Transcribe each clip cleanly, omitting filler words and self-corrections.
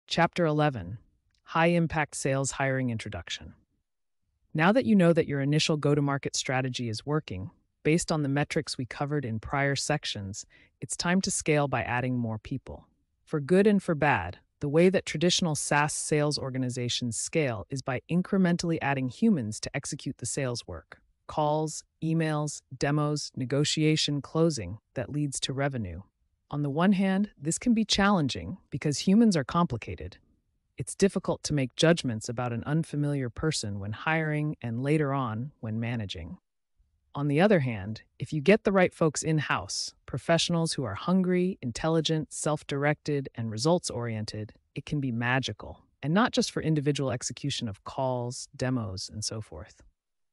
Chapter 11, High Impact Sales Hiring Introduction. Now that you know that your initial go-to-market strategy is working, based on the metrics we covered in prior sections, it's time to scale by adding more people. For good and for bad, the way that traditional SaaS sales organizations scale is by incrementally adding humans to execute the sales work. Calls, emails, demos, negotiation, closing that leads to revenue. On the one hand, this can be challenging because humans are complicated. It's difficult to make judgments about an unfamiliar person when hiring and later on when managing. On the other hand, if you get the right folks in-house, professionals who are hungry, intelligent, self-directed, and results-oriented, it can be magical, and not just for individual execution of calls, demos, and so forth.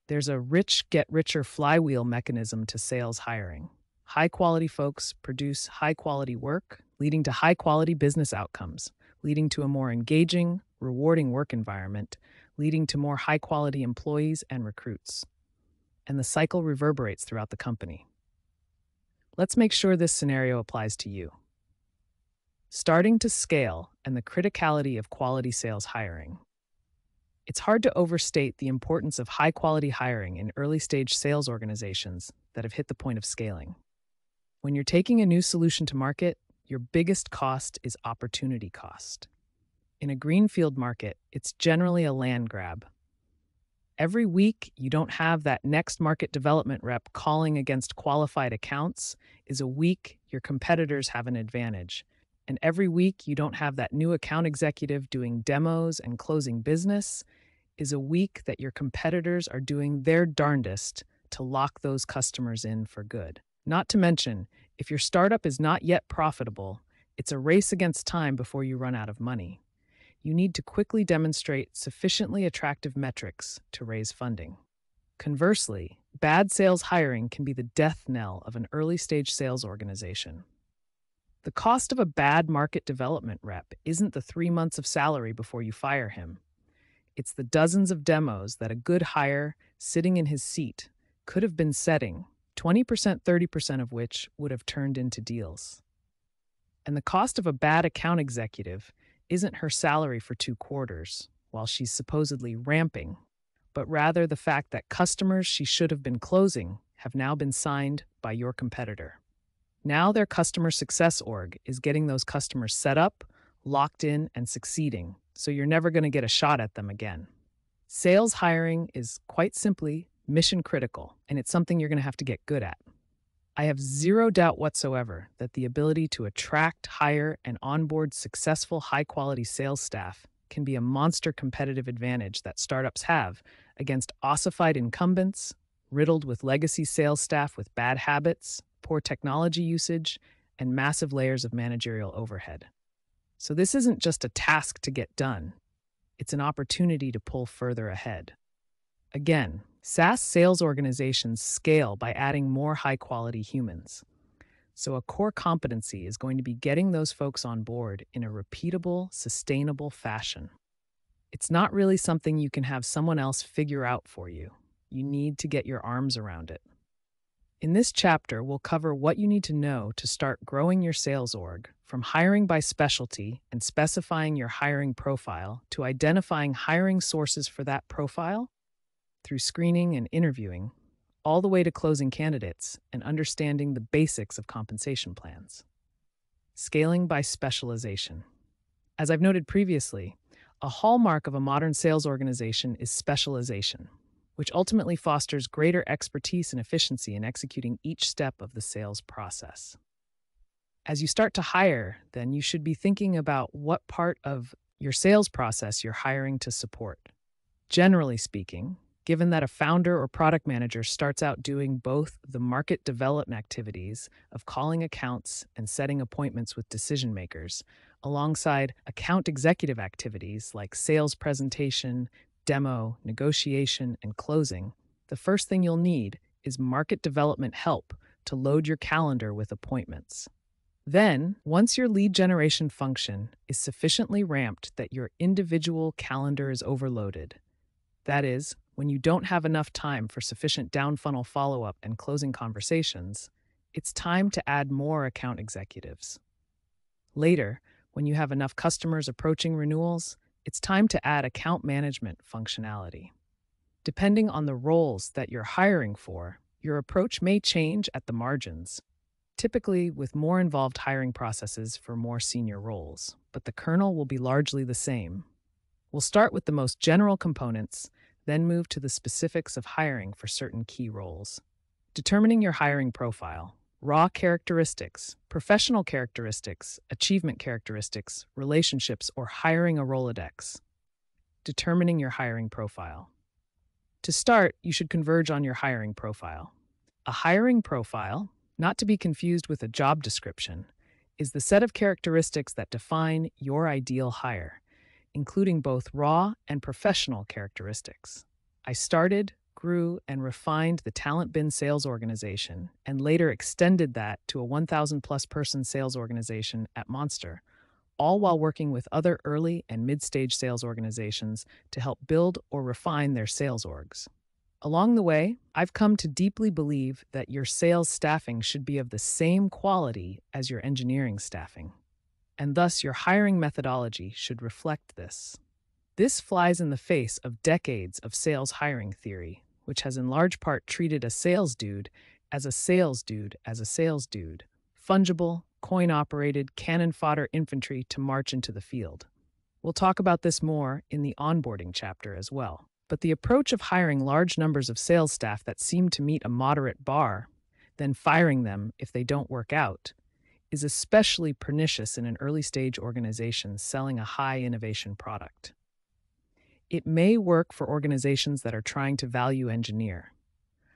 There's a rich get richer flywheel mechanism to sales hiring. High-quality folks produce high-quality work, leading to high-quality business outcomes, leading to a more engaging, rewarding work environment, leading to more high-quality employees and recruits. And the cycle reverberates throughout the company. Let's make sure this scenario applies to you. Starting to scale and the criticality of quality sales hiring. It's hard to overstate the importance of high-quality hiring in early-stage sales organizations that have hit the point of scaling. When you're taking a new solution to market, your biggest cost is opportunity cost. In a greenfield market, it's generally a land grab. Every week, you don't have that next market development rep calling against qualified accounts is a week your competitors have an advantage. And every week, you don't have that new account executive doing demos and closing business is a week that your competitors are doing their darndest to lock those customers in for good. Not to mention, if your startup is not yet profitable, it's a race against time before you run out of money. You need to quickly demonstrate sufficiently attractive metrics to raise funding. Conversely, bad sales hiring can be the death knell of an early-stage sales organization. The cost of a bad market development rep isn't the 3 months of salary before you fire him. It's the dozens of demos that a good hire, sitting in his seat, could have been setting, 20%, 30% of which would have turned into deals. And the cost of a bad account executive isn't her salary for 2 quarters, while she's supposedly ramping, but rather the fact that customers she should have been closing have now been signed by your competitor. Now their customer success org is getting those customers set up, locked in, and succeeding, so you're never going to get a shot at them again. Sales hiring is quite simply mission critical, and it's something you're going to have to get good at. I have zero doubt whatsoever that the ability to attract, hire, and onboard successful high-quality sales staff can be a monster competitive advantage that startups have against ossified incumbents, riddled with legacy sales staff with bad habits, poor technology usage, and massive layers of managerial overhead. So this isn't just a task to get done. It's an opportunity to pull further ahead. Again, SaaS sales organizations scale by adding more high-quality humans. So a core competency is going to be getting those folks on board in a repeatable, sustainable fashion. It's not really something you can have someone else figure out for you. You need to get your arms around it. In this chapter, we'll cover what you need to know to start growing your sales org, from hiring by specialty and specifying your hiring profile to identifying hiring sources for that profile, through screening and interviewing, all the way to closing candidates and understanding the basics of compensation plans. Scaling by specialization. As I've noted previously, a hallmark of a modern sales organization is specialization, which ultimately fosters greater expertise and efficiency in executing each step of the sales process. As you start to hire, then you should be thinking about what part of your sales process you're hiring to support. Generally speaking, given that a founder or product manager starts out doing both the market development activities of calling accounts and setting appointments with decision makers, alongside account executive activities like sales presentation, demo, negotiation, and closing, the first thing you'll need is market development help to load your calendar with appointments. Then, once your lead generation function is sufficiently ramped that your individual calendar is overloaded, that is, when you don't have enough time for sufficient down-funnel follow-up and closing conversations, it's time to add more account executives. Later, When you have enough customers approaching renewals, it's time to add account management functionality. Depending on the roles that you're hiring for, your approach may change at the margins, typically with more involved hiring processes for more senior roles, but the kernel will be largely the same. We'll start with the most general components, then move to the specifics of hiring for certain key roles. Determining your hiring profile: raw characteristics, professional characteristics, achievement characteristics, relationships, or hiring a Rolodex. Determining your hiring profile. To start, you should converge on your hiring profile. A hiring profile, not to be confused with a job description, is the set of characteristics that define your ideal hire, including both raw and professional characteristics. I started, grew, and refined the TalentBin sales organization and later extended that to a 1,000 plus person sales organization at Monster, all while working with other early and mid-stage sales organizations to help build or refine their sales orgs. Along the way, I've come to deeply believe that your sales staffing should be of the same quality as your engineering staffing, and thus your hiring methodology should reflect this. This flies in the face of decades of sales hiring theory, which has in large part treated a sales dude as a sales dude as a sales dude, fungible, coin-operated, cannon fodder infantry to march into the field. We'll talk about this more in the onboarding chapter as well. But the approach of hiring large numbers of sales staff that seem to meet a moderate bar, then firing them if they don't work out, is especially pernicious in an early-stage organization selling a high-innovation product. It may work for organizations that are trying to value engineer,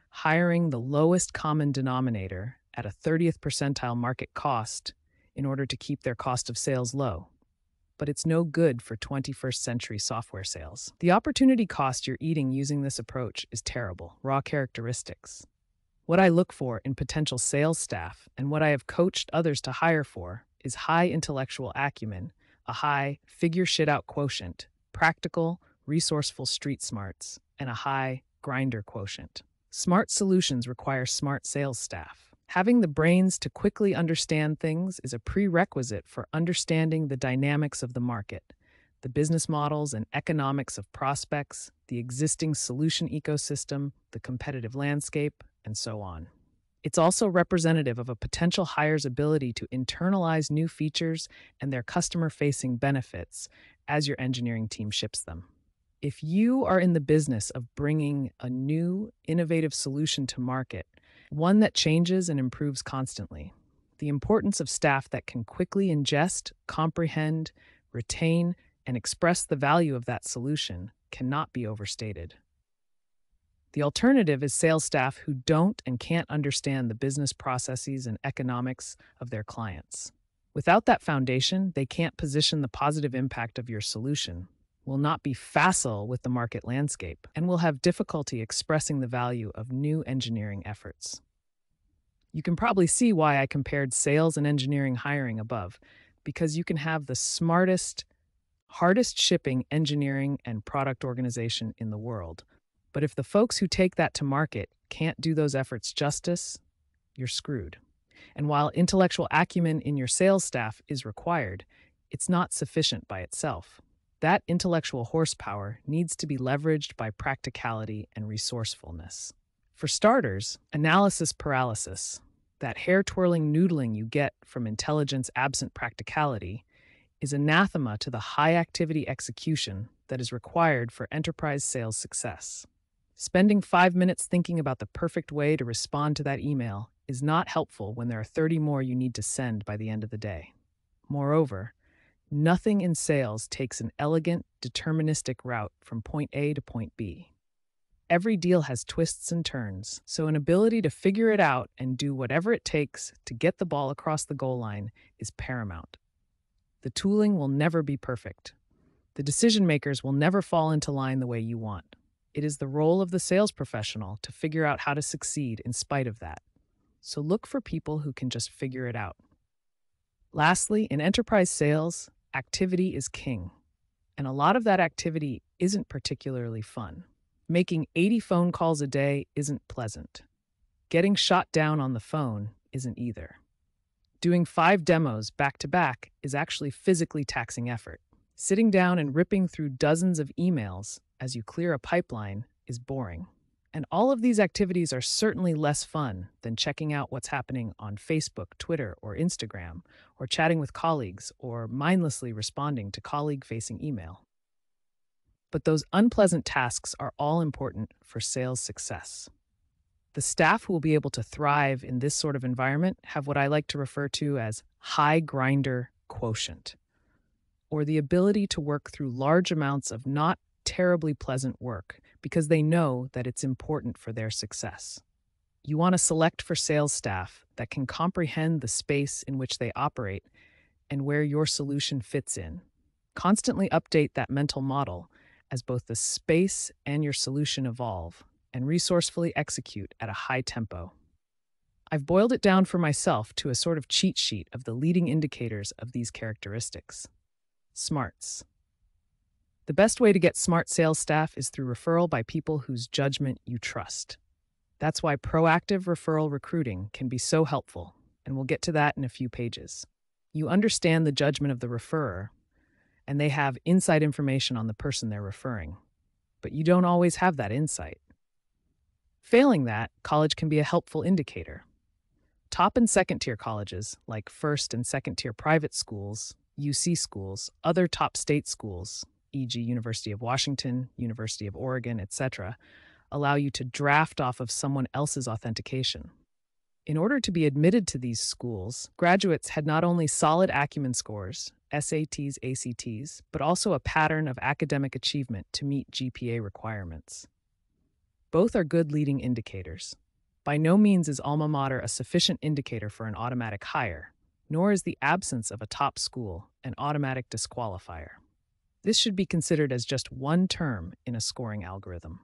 hiring the lowest common denominator at a 30th percentile market cost in order to keep their cost of sales low. But it's no good for 21st century software sales. The opportunity cost you're eating using this approach is terrible. Raw characteristics. What I look for in potential sales staff and what I have coached others to hire for is high intellectual acumen, a high figure shit out quotient, practical, resourceful street smarts, and a high grinder quotient. Smart solutions require smart sales staff. Having the brains to quickly understand things is a prerequisite for understanding the dynamics of the market, the business models and economics of prospects, the existing solution ecosystem, the competitive landscape, and so on. It's also representative of a potential hire's ability to internalize new features and their customer-facing benefits as your engineering team ships them. If you are in the business of bringing a new, innovative solution to market, one that changes and improves constantly, the importance of staff that can quickly ingest, comprehend, retain, and express the value of that solution cannot be overstated. The alternative is sales staff who don't and can't understand the business processes and economics of their clients. Without that foundation, they can't position the positive impact of your solution, will not be facile with the market landscape, and will have difficulty expressing the value of new engineering efforts. You can probably see why I compared sales and engineering hiring above, because you can have the smartest, hardest shipping engineering and product organization in the world. But if the folks who take that to market can't do those efforts justice, you're screwed. And while intellectual acumen in your sales staff is required, it's not sufficient by itself. That intellectual horsepower needs to be leveraged by practicality and resourcefulness. For starters, analysis paralysis, that hair-twirling noodling you get from intelligence absent practicality, is anathema to the high-activity execution that is required for enterprise sales success. Spending 5 minutes thinking about the perfect way to respond to that email is not helpful when there are 30 more you need to send by the end of the day. Moreover, nothing in sales takes an elegant, deterministic route from point A to point B. Every deal has twists and turns, so an ability to figure it out and do whatever it takes to get the ball across the goal line is paramount. The tooling will never be perfect. The decision makers will never fall into line the way you want. It is the role of the sales professional to figure out how to succeed in spite of that. So look for people who can just figure it out. Lastly, in enterprise sales, activity is king. And a lot of that activity isn't particularly fun. Making 80 phone calls a day isn't pleasant. Getting shot down on the phone isn't either. Doing 5 demos back to back is actually physically taxing effort. Sitting down and ripping through dozens of emails as you clear a pipeline is boring. And all of these activities are certainly less fun than checking out what's happening on Facebook, Twitter, or Instagram, or chatting with colleagues, or mindlessly responding to colleague-facing email. But those unpleasant tasks are all important for sales success. The staff who will be able to thrive in this sort of environment have what I like to refer to as high grinder quotient, or the ability to work through large amounts of not terribly pleasant work because they know that it's important for their success. You want to select for sales staff that can comprehend the space in which they operate and where your solution fits in. Constantly update that mental model as both the space and your solution evolve, and resourcefully execute at a high tempo. I've boiled it down for myself to a sort of cheat sheet of the leading indicators of these characteristics. Smarts. The best way to get smart sales staff is through referral by people whose judgment you trust. That's why proactive referral recruiting can be so helpful, and we'll get to that in a few pages. You understand the judgment of the referrer, and they have inside information on the person they're referring, but you don't always have that insight. Failing that, college can be a helpful indicator. Top and second-tier colleges, like first and second-tier private schools, UC schools, other top state schools, e.g. University of Washington, University of Oregon, etc., allow you to draft off of someone else's authentication. In order to be admitted to these schools, graduates had not only solid acumen scores, SATs, ACTs, but also a pattern of academic achievement to meet GPA requirements. Both are good leading indicators. By no means is alma mater a sufficient indicator for an automatic hire, nor is the absence of a top school an automatic disqualifier. This should be considered as just one term in a scoring algorithm.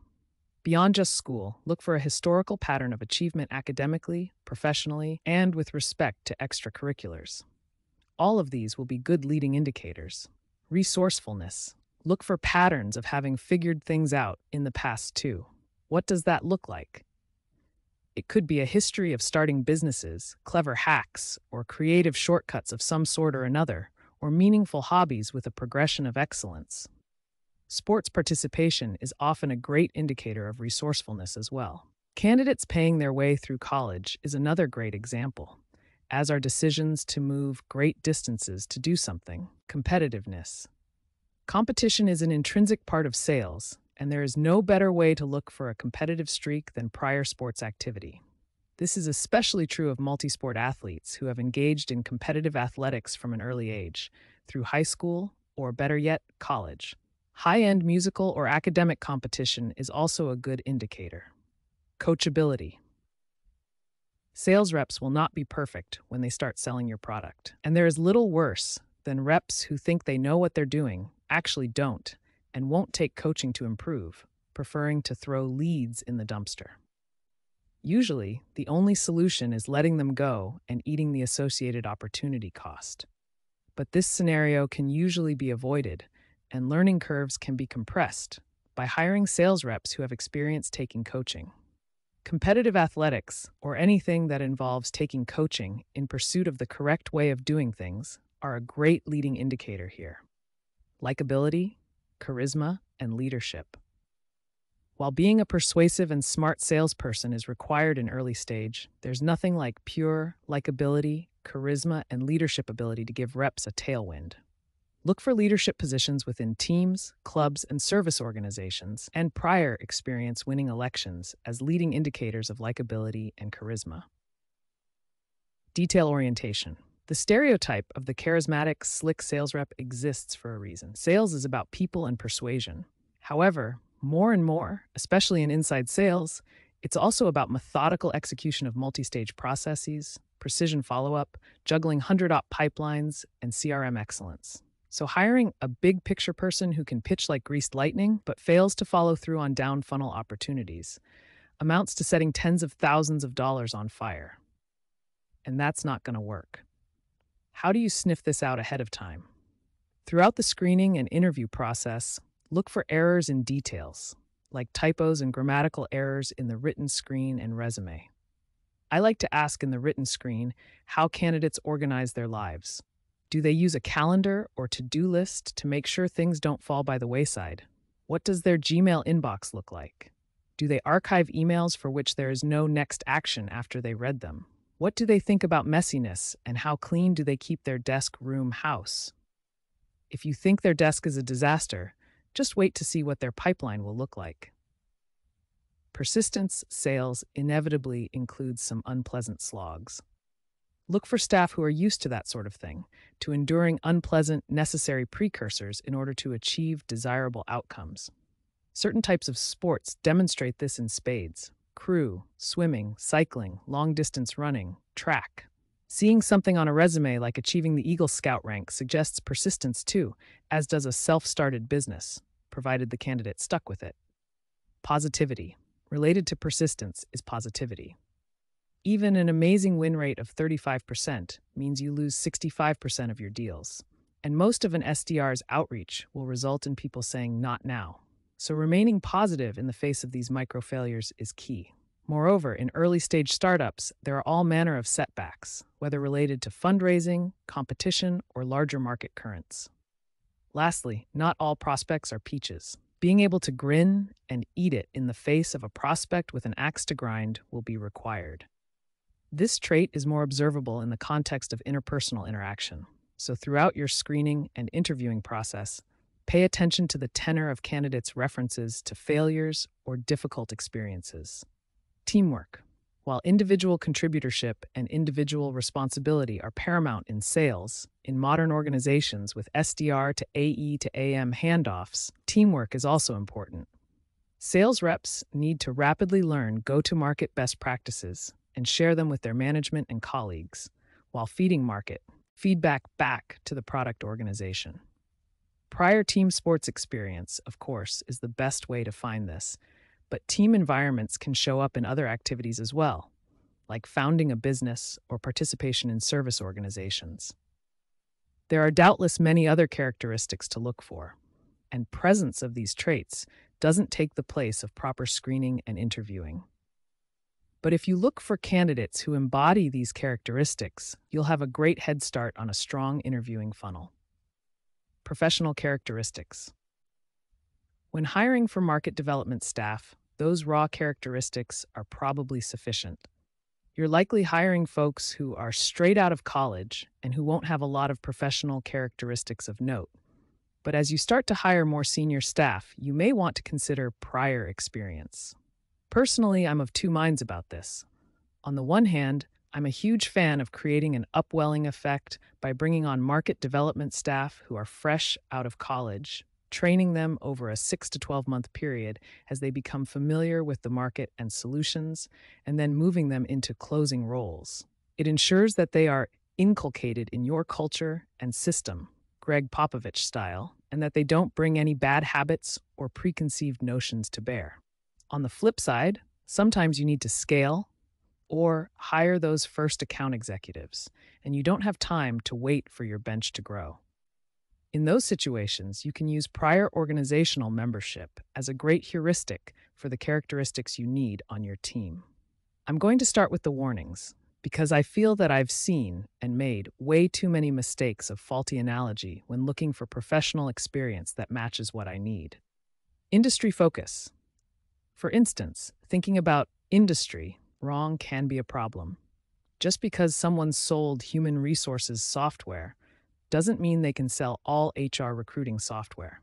Beyond just school, look for a historical pattern of achievement academically, professionally, and with respect to extracurriculars. All of these will be good leading indicators. Resourcefulness. Look for patterns of having figured things out in the past too. What does that look like? It could be a history of starting businesses, clever hacks, or creative shortcuts of some sort or another, or meaningful hobbies with a progression of excellence. Sports participation is often a great indicator of resourcefulness as well. Candidates paying their way through college is another great example, as are decisions to move great distances to do something. Competitiveness. Competition is an intrinsic part of sales, and there is no better way to look for a competitive streak than prior sports activity. This is especially true of multi-sport athletes who have engaged in competitive athletics from an early age, through high school, or better yet, college. High-end musical or academic competition is also a good indicator. Coachability. Sales reps will not be perfect when they start selling your product, and there is little worse than reps who think they know what they're doing, actually don't, and won't take coaching to improve, preferring to throw leads in the dumpster. Usually, the only solution is letting them go and eating the associated opportunity cost. But this scenario can usually be avoided, and learning curves can be compressed by hiring sales reps who have experience taking coaching. Competitive athletics, or anything that involves taking coaching in pursuit of the correct way of doing things, are a great leading indicator here. Likability, charisma, and leadership. While being a persuasive and smart salesperson is required in early stage, there's nothing like pure likability, charisma, and leadership ability to give reps a tailwind. Look for leadership positions within teams, clubs, and service organizations, and prior experience winning elections as leading indicators of likability and charisma. Detail orientation. The stereotype of the charismatic, slick sales rep exists for a reason. Sales is about people and persuasion. However, more and more, especially in inside sales, it's also about methodical execution of multi-stage processes, precision follow-up, juggling 100-op pipelines, and CRM excellence. So hiring a big-picture person who can pitch like greased lightning but fails to follow through on down-funnel opportunities amounts to setting tens of thousands of dollars on fire. And that's not going to work. How do you sniff this out ahead of time? Throughout the screening and interview process, look for errors in details, like typos and grammatical errors in the written screen and resume. I like to ask in the written screen how candidates organize their lives. Do they use a calendar or to-do list to make sure things don't fall by the wayside? What does their Gmail inbox look like? Do they archive emails for which there is no next action after they read them? What do they think about messiness, and how clean do they keep their desk, room, house? If you think their desk is a disaster, just wait to see what their pipeline will look like. Persistence sales inevitably includes some unpleasant slogs. Look for staff who are used to that sort of thing, to enduring unpleasant, necessary precursors in order to achieve desirable outcomes. Certain types of sports demonstrate this in spades: crew, swimming, cycling, long-distance running, track. Seeing something on a resume like achieving the Eagle Scout rank suggests persistence too, as does a self-started business, provided the candidate stuck with it. Positivity. Related to persistence is positivity. Even an amazing win rate of 35% means you lose 65% of your deals. And most of an SDR's outreach will result in people saying, "not now." So remaining positive in the face of these micro failures is key. Moreover, in early-stage startups, there are all manner of setbacks, whether related to fundraising, competition, or larger market currents. Lastly, not all prospects are peaches. Being able to grin and eat it in the face of a prospect with an axe to grind will be required. This trait is more observable in the context of interpersonal interaction. So throughout your screening and interviewing process, pay attention to the tenor of candidates' references to failures or difficult experiences. Teamwork. While individual contributorship and individual responsibility are paramount in sales, in modern organizations with SDR to AE to AM handoffs, teamwork is also important. Sales reps need to rapidly learn go-to-market best practices and share them with their management and colleagues, while feeding market feedback back to the product organization. Prior team sports experience, of course, is the best way to find this, but team environments can show up in other activities as well, like founding a business or participation in service organizations. There are doubtless many other characteristics to look for, and presence of these traits doesn't take the place of proper screening and interviewing. But if you look for candidates who embody these characteristics, you'll have a great head start on a strong interviewing funnel. Professional characteristics. When hiring for market development staff, those raw characteristics are probably sufficient. You're likely hiring folks who are straight out of college and who won't have a lot of professional characteristics of note. But as you start to hire more senior staff, you may want to consider prior experience. Personally, I'm of two minds about this. On the one hand, I'm a huge fan of creating an upwelling effect by bringing on market development staff who are fresh out of college, training them over a 6 to 12-month period as they become familiar with the market and solutions, and then moving them into closing roles. It ensures that they are inculcated in your culture and system, Greg Popovich style, and that they don't bring any bad habits or preconceived notions to bear. On the flip side, sometimes you need to scale or hire those first account executives, and you don't have time to wait for your bench to grow. In those situations, you can use prior organizational membership as a great heuristic for the characteristics you need on your team. I'm going to start with the warnings, because I feel that I've seen and made way too many mistakes of faulty analogy when looking for professional experience that matches what I need. Industry focus. For instance, thinking about industry wrong can be a problem. Just because someone's sold human resources software doesn't mean they can sell all HR recruiting software.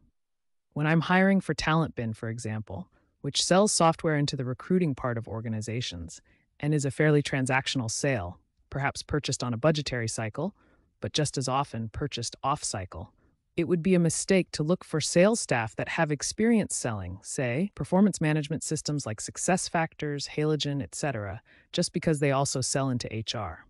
When I'm hiring for TalentBin, for example, which sells software into the recruiting part of organizations and is a fairly transactional sale, perhaps purchased on a budgetary cycle, but just as often purchased off-cycle, it would be a mistake to look for sales staff that have experience selling, say, performance management systems like SuccessFactors, Halogen, etc., just because they also sell into HR.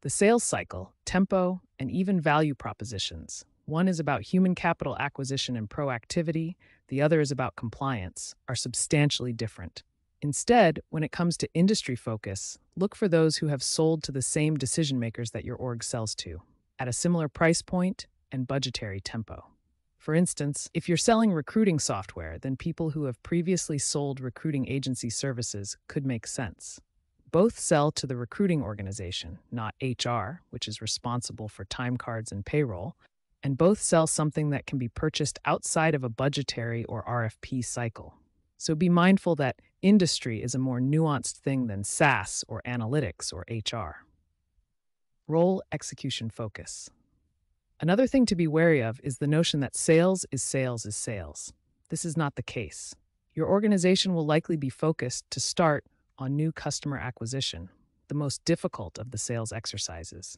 The sales cycle, tempo, and even value propositions. One is about human capital acquisition and proactivity, the other is about compliance, are substantially different. Instead, when it comes to industry focus, look for those who have sold to the same decision makers that your org sells to, at a similar price point and budgetary tempo. For instance, if you're selling recruiting software, then people who have previously sold recruiting agency services could make sense. Both sell to the recruiting organization, not HR, which is responsible for time cards and payroll, and both sell something that can be purchased outside of a budgetary or RFP cycle. So be mindful that industry is a more nuanced thing than SaaS or analytics or HR. Role execution focus. Another thing to be wary of is the notion that sales is sales is sales. This is not the case. Your organization will likely be focused to start on new customer acquisition, the most difficult of the sales exercises.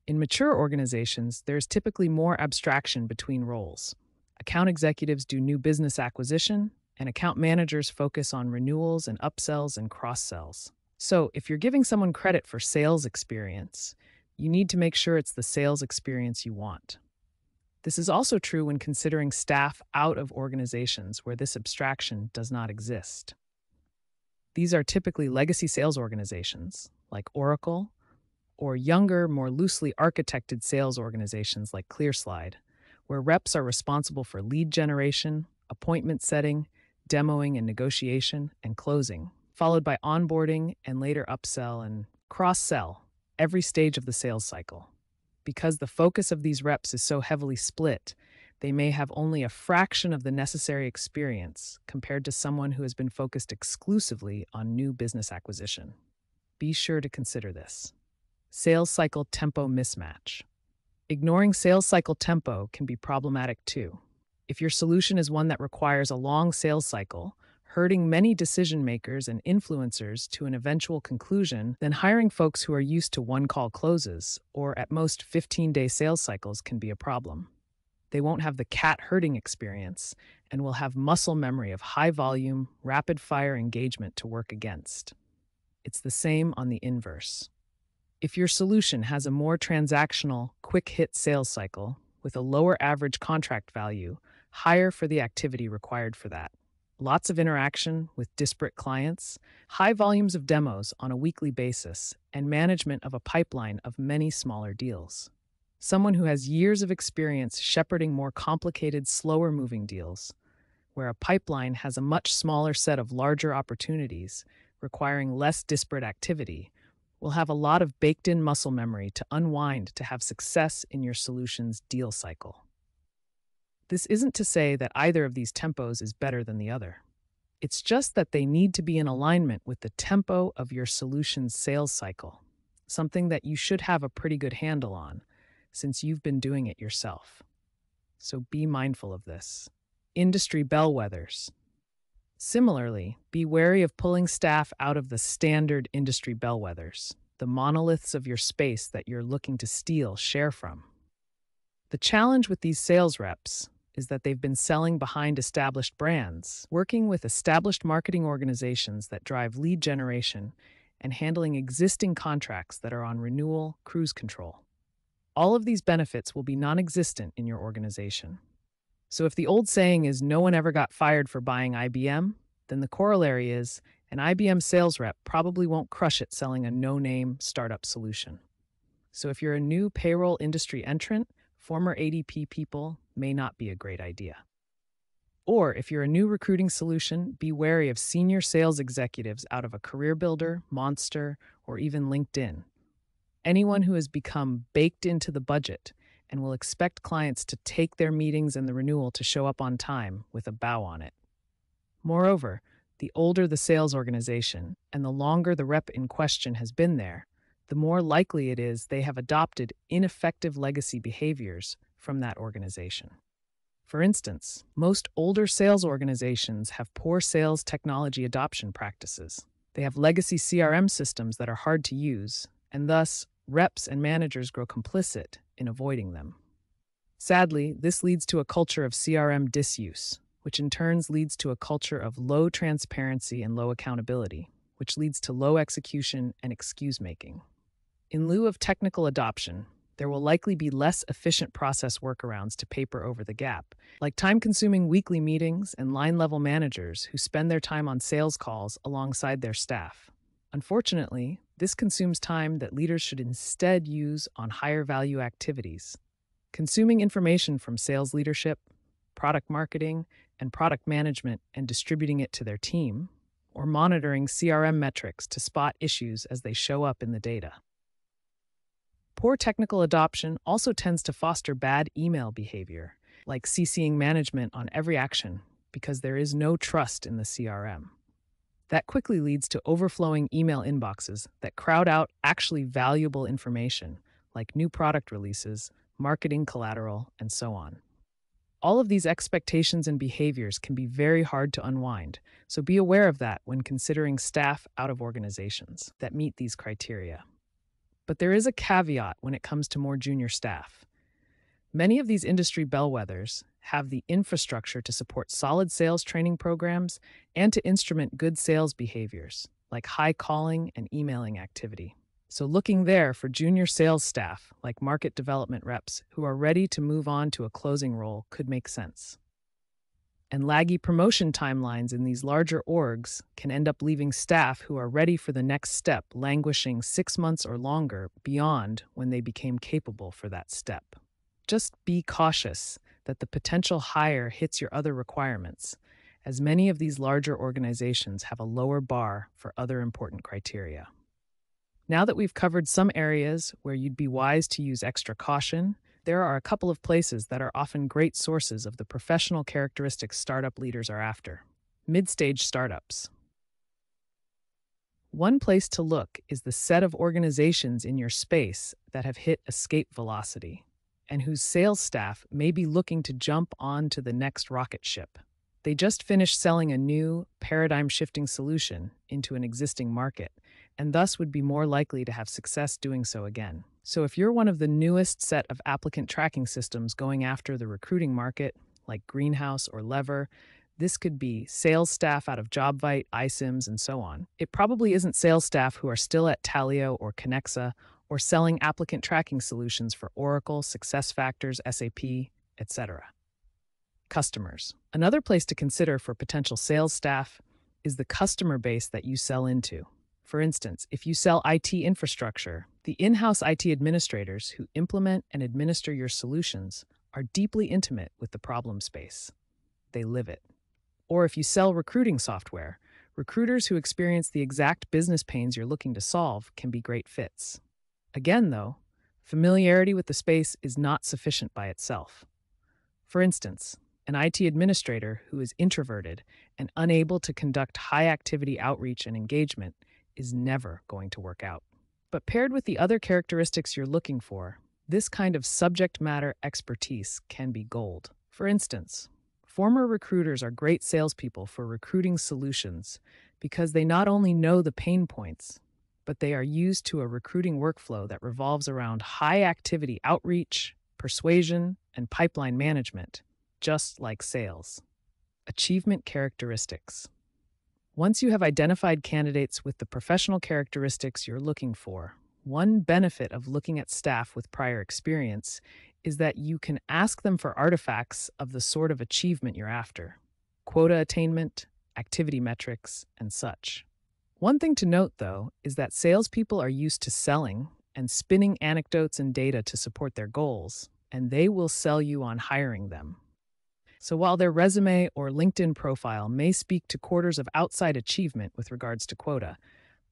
In mature organizations, there is typically more abstraction between roles. Account executives do new business acquisition, and account managers focus on renewals and upsells and cross-sells. So, if you're giving someone credit for sales experience, you need to make sure it's the sales experience you want. This is also true when considering staff out of organizations where this abstraction does not exist. These are typically legacy sales organizations, like Oracle, or younger, more loosely architected sales organizations like ClearSlide, where reps are responsible for lead generation, appointment setting, demoing and negotiation, and closing, followed by onboarding and later upsell and cross-sell every stage of the sales cycle. Because the focus of these reps is so heavily split, they may have only a fraction of the necessary experience compared to someone who has been focused exclusively on new business acquisition. Be sure to consider this. Sales cycle tempo mismatch. Ignoring sales cycle tempo can be problematic too. If your solution is one that requires a long sales cycle, herding many decision makers and influencers to an eventual conclusion, then hiring folks who are used to one-call closes, or at most 15-day sales cycles, can be a problem. They won't have the cat herding experience and will have muscle memory of high-volume, rapid-fire engagement to work against. It's the same on the inverse. If your solution has a more transactional, quick-hit sales cycle with a lower average contract value, hire for the activity required for that. Lots of interaction with disparate clients, high volumes of demos on a weekly basis, and management of a pipeline of many smaller deals. Someone who has years of experience shepherding more complicated, slower-moving deals, where a pipeline has a much smaller set of larger opportunities requiring less disparate activity, will have a lot of baked-in muscle memory to unwind to have success in your solution's deal cycle. This isn't to say that either of these tempos is better than the other. It's just that they need to be in alignment with the tempo of your solution's sales cycle, something that you should have a pretty good handle on, since you've been doing it yourself. So be mindful of this. Industry bellwethers. Similarly, be wary of pulling staff out of the standard industry bellwethers, the monoliths of your space that you're looking to steal share from. The challenge with these sales reps is that they've been selling behind established brands, working with established marketing organizations that drive lead generation, and handling existing contracts that are on renewal cruise control. All of these benefits will be non-existent in your organization. So if the old saying is no one ever got fired for buying IBM, then the corollary is an IBM sales rep probably won't crush it selling a no-name startup solution. So if you're a new payroll industry entrant, former ADP people may not be a great idea. Or if you're a new recruiting solution, be wary of senior sales executives out of a career builder, Monster, or even LinkedIn. Anyone who has become baked into the budget and will expect clients to take their meetings and the renewal to show up on time with a bow on it. Moreover, the older the sales organization and the longer the rep in question has been there, the more likely it is they have adopted ineffective legacy behaviors from that organization. For instance, most older sales organizations have poor sales technology adoption practices. They have legacy CRM systems that are hard to use, and thus, reps and managers grow complicit in avoiding them. Sadly, this leads to a culture of CRM disuse, which in turn leads to a culture of low transparency and low accountability, which leads to low execution and excuse-making. In lieu of technical adoption, there will likely be less efficient process workarounds to paper over the gap, like time-consuming weekly meetings and line-level managers who spend their time on sales calls alongside their staff. Unfortunately, this consumes time that leaders should instead use on higher-value activities. Consuming information from sales leadership, product marketing, and product management and distributing it to their team, or monitoring CRM metrics to spot issues as they show up in the data. Poor technical adoption also tends to foster bad email behavior, like CCing management on every action, because there is no trust in the CRM. That quickly leads to overflowing email inboxes that crowd out actually valuable information, like new product releases, marketing collateral, and so on. All of these expectations and behaviors can be very hard to unwind, so be aware of that when considering staff out of organizations that meet these criteria. But there is a caveat when it comes to more junior staff. Many of these industry bellwethers have the infrastructure to support solid sales training programs and to instrument good sales behaviors, like high calling and emailing activity. So looking there for junior sales staff, like market development reps, who are ready to move on to a closing role could make sense. And laggy promotion timelines in these larger orgs can end up leaving staff who are ready for the next step languishing 6 months or longer beyond when they became capable for that step. Just be cautious that the potential hire hits your other requirements, as many of these larger organizations have a lower bar for other important criteria. Now that we've covered some areas where you'd be wise to use extra caution, there are a couple of places that are often great sources of the professional characteristics startup leaders are after. Mid-stage startups. One place to look is the set of organizations in your space that have hit escape velocity, and whose sales staff may be looking to jump on to the next rocket ship. They just finished selling a new, paradigm-shifting solution into an existing market, and thus would be more likely to have success doing so again. So if you're one of the newest set of applicant tracking systems going after the recruiting market, like Greenhouse or Lever, this could be sales staff out of JobVite, iSIMS, and so on. It probably isn't sales staff who are still at Taleo or Connexa or selling applicant tracking solutions for Oracle, SuccessFactors, SAP, etc. Customers. Another place to consider for potential sales staff is the customer base that you sell into. For instance, if you sell IT infrastructure, the in-house IT administrators who implement and administer your solutions are deeply intimate with the problem space. They live it. Or if you sell recruiting software, recruiters who experience the exact business pains you're looking to solve can be great fits. Again, though, familiarity with the space is not sufficient by itself. For instance, an IT administrator who is introverted and unable to conduct high-activity outreach and engagement is never going to work out. But paired with the other characteristics you're looking for, this kind of subject matter expertise can be gold. For instance, former recruiters are great salespeople for recruiting solutions because they not only know the pain points, but they are used to a recruiting workflow that revolves around high-activity outreach, persuasion, and pipeline management, just like sales. Achievement characteristics. Once you have identified candidates with the professional characteristics you're looking for, one benefit of looking at staff with prior experience is that you can ask them for artifacts of the sort of achievement you're after: quota attainment, activity metrics, and such. One thing to note, though, is that salespeople are used to selling and spinning anecdotes and data to support their goals, and they will sell you on hiring them. So while their resume or LinkedIn profile may speak to quarters of outside achievement with regards to quota,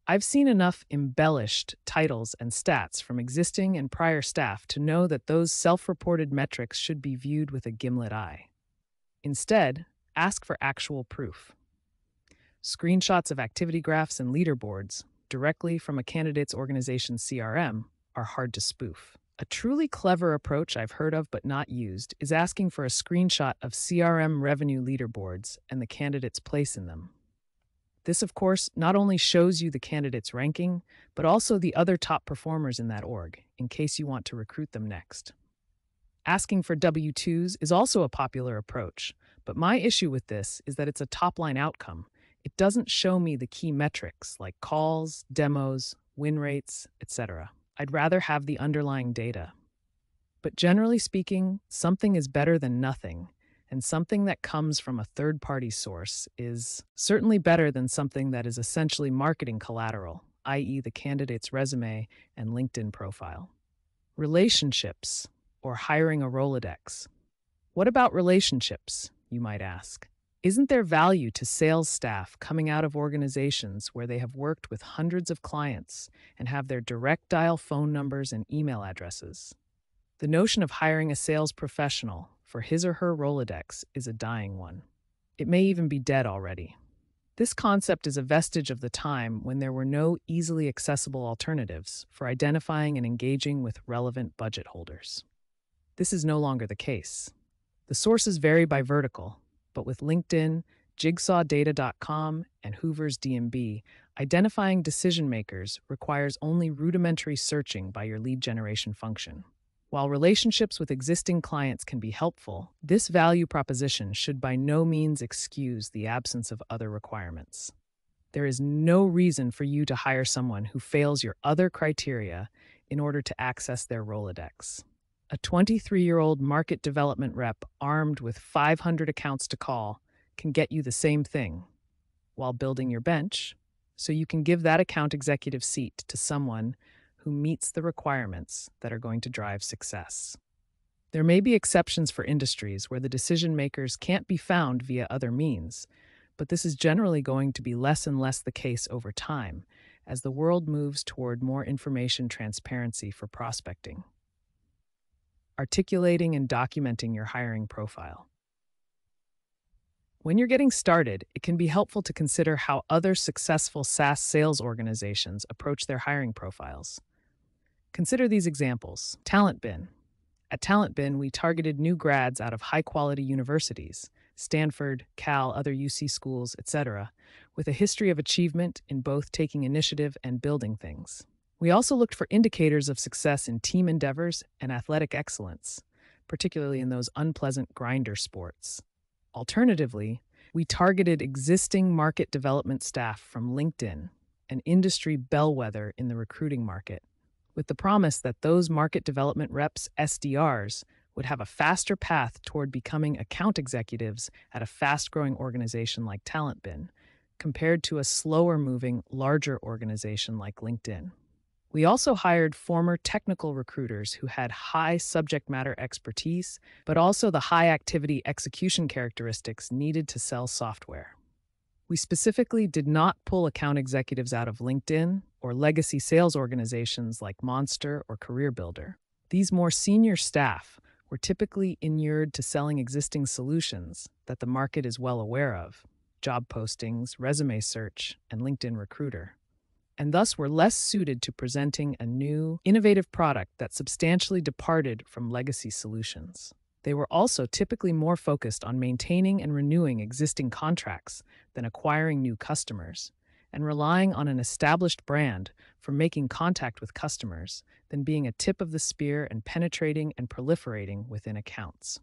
I've seen enough embellished titles and stats from existing and prior staff to know that those self-reported metrics should be viewed with a gimlet eye. Instead, ask for actual proof. Screenshots of activity graphs and leaderboards directly from a candidate's organization's CRM are hard to spoof. A truly clever approach I've heard of but not used is asking for a screenshot of CRM revenue leaderboards and the candidate's place in them. This, of course, not only shows you the candidate's ranking, but also the other top performers in that org, in case you want to recruit them next. Asking for W-2s is also a popular approach, but my issue with this is that it's a top-line outcome. It doesn't show me the key metrics like calls, demos, win rates, etc. I'd rather have the underlying data. But generally speaking, something is better than nothing, and something that comes from a third-party source is certainly better than something that is essentially marketing collateral, i.e. the candidate's resume and LinkedIn profile. Relationships, or hiring a Rolodex. What about relationships, you might ask? Isn't there value to sales staff coming out of organizations where they have worked with hundreds of clients and have their direct dial phone numbers and email addresses? The notion of hiring a sales professional for his or her Rolodex is a dying one. It may even be dead already. This concept is a vestige of the time when there were no easily accessible alternatives for identifying and engaging with relevant budget holders. This is no longer the case. The sources vary by vertical, but with LinkedIn, JigsawData.com, and Hoover's DMB, identifying decision makers requires only rudimentary searching by your lead generation function. While relationships with existing clients can be helpful, this value proposition should by no means excuse the absence of other requirements. There is no reason for you to hire someone who fails your other criteria in order to access their Rolodex. A 23-year-old market development rep armed with 500 accounts to call can get you the same thing while building your bench, so you can give that account executive seat to someone who meets the requirements that are going to drive success. There may be exceptions for industries where the decision makers can't be found via other means, but this is generally going to be less and less the case over time as the world moves toward more information transparency for prospecting. Articulating and documenting your hiring profile. When you're getting started, it can be helpful to consider how other successful SaaS sales organizations approach their hiring profiles. Consider these examples. TalentBin. At TalentBin, we targeted new grads out of high-quality universities, Stanford, Cal, other UC schools, etc., with a history of achievement in both taking initiative and building things. We also looked for indicators of success in team endeavors and athletic excellence, particularly in those unpleasant grinder sports. Alternatively, we targeted existing market development staff from LinkedIn, an industry bellwether in the recruiting market, with the promise that those market development reps, SDRs, would have a faster path toward becoming account executives at a fast-growing organization like TalentBin, compared to a slower-moving, larger organization like LinkedIn. We also hired former technical recruiters who had high subject matter expertise, but also the high-activity execution characteristics needed to sell software. We specifically did not pull account executives out of LinkedIn or legacy sales organizations like Monster or CareerBuilder. These more senior staff were typically inured to selling existing solutions that the market is well aware of, job postings, resume search, and LinkedIn Recruiter, and thus were less suited to presenting a new, innovative product that substantially departed from legacy solutions. They were also typically more focused on maintaining and renewing existing contracts than acquiring new customers, and relying on an established brand for making contact with customers than being a tip of the spear and penetrating and proliferating within accounts.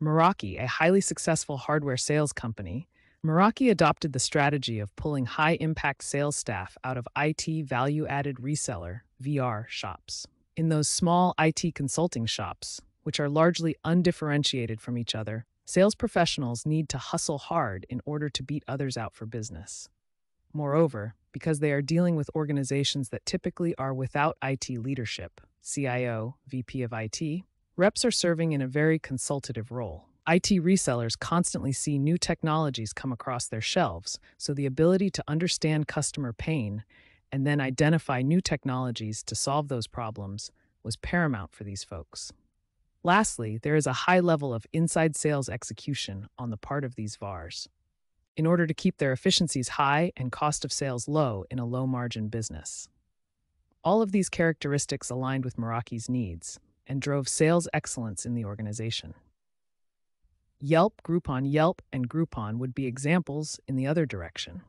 Meraki, a highly successful hardware sales company, Meraki adopted the strategy of pulling high-impact sales staff out of IT value-added reseller (VR) shops. In those small IT consulting shops, which are largely undifferentiated from each other, sales professionals need to hustle hard in order to beat others out for business. Moreover, because they are dealing with organizations that typically are without IT leadership, CIO, VP of IT, reps are serving in a very consultative role. IT resellers constantly see new technologies come across their shelves, so the ability to understand customer pain and then identify new technologies to solve those problems was paramount for these folks. Lastly, there is a high level of inside sales execution on the part of these VARs, in order to keep their efficiencies high and cost of sales low in a low-margin business. All of these characteristics aligned with Meraki's needs and drove sales excellence in the organization. Yelp, and Groupon would be examples in the other direction.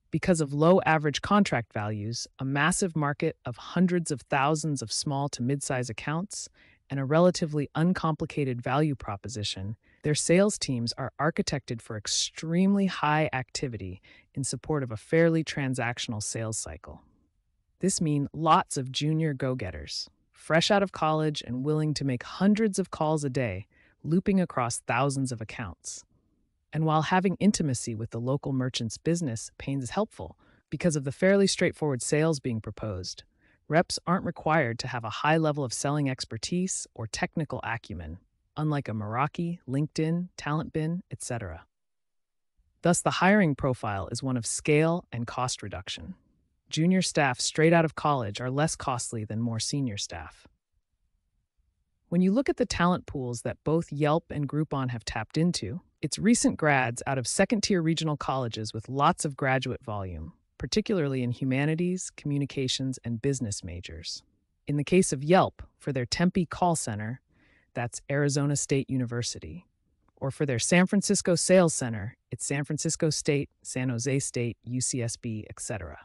Because of low average contract values, a massive market of hundreds of thousands of small to mid-size accounts, and a relatively uncomplicated value proposition, their sales teams are architected for extremely high activity in support of a fairly transactional sales cycle. This means lots of junior go-getters, fresh out of college and willing to make hundreds of calls a day, looping across thousands of accounts. And while having intimacy with the local merchant's business pains is helpful, because of the fairly straightforward sales being proposed, reps aren't required to have a high level of selling expertise or technical acumen. unlike a Meraki, LinkedIn, TalentBin, etc. Thus, the hiring profile is one of scale and cost reduction. Junior staff straight out of college are less costly than more senior staff. When you look at the talent pools that both Yelp and Groupon have tapped into, it's recent grads out of second-tier regional colleges with lots of graduate volume, particularly in humanities, communications, and business majors. In the case of Yelp, for their Tempe call center, that's Arizona State University. Or for their San Francisco sales center, it's San Francisco State, San Jose State, UCSB, etc.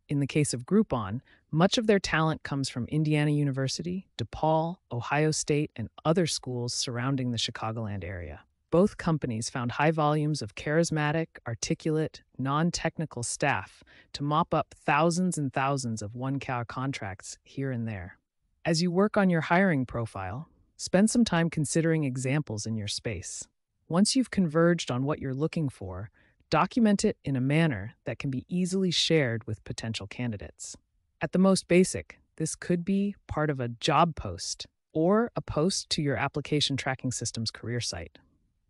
In the case of Groupon, much of their talent comes from Indiana University, DePaul, Ohio State, and other schools surrounding the Chicagoland area. Both companies found high volumes of charismatic, articulate, non-technical staff to mop up thousands and thousands of one-cow contracts here and there. As you work on your hiring profile, spend some time considering examples in your space. Once you've converged on what you're looking for, document it in a manner that can be easily shared with potential candidates. At the most basic, this could be part of a job post or a post to your application tracking system's career site.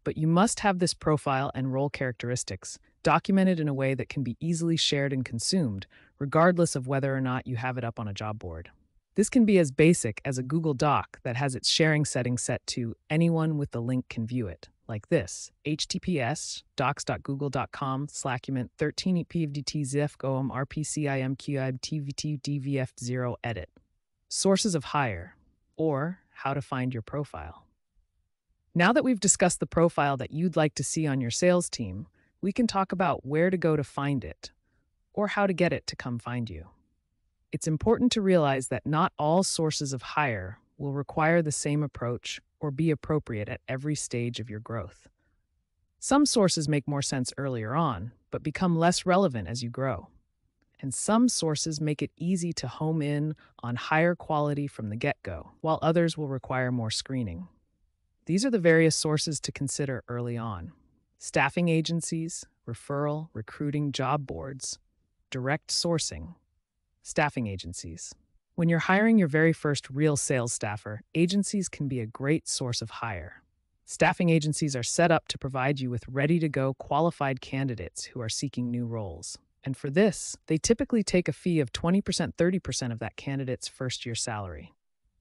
But you must have this profile and role characteristics documented in a way that can be easily shared and consumed, regardless of whether or not you have it up on a job board. This can be as basic as a Google Doc that has its sharing setting set to anyone with the link can view it, like this: https://docs.google.com/13epfdtzfgom rpcimqibtvt-dvf0 edit. Sources of hire, or how to find your profile. Now that we've discussed the profile that you'd like to see on your sales team, we can talk about where to go to find it, or how to get it to come find you. It's important to realize that not all sources of hire will require the same approach or be appropriate at every stage of your growth. Some sources make more sense earlier on, but become less relevant as you grow. And some sources make it easy to home in on higher quality from the get-go, while others will require more screening. These are the various sources to consider early on: staffing agencies, referral, recruiting job boards, direct sourcing. Staffing agencies. When you're hiring your very first real sales staffer, agencies can be a great source of hire. Staffing agencies are set up to provide you with ready-to-go qualified candidates who are seeking new roles. And for this, they typically take a fee of 20%, 30% of that candidate's first-year salary.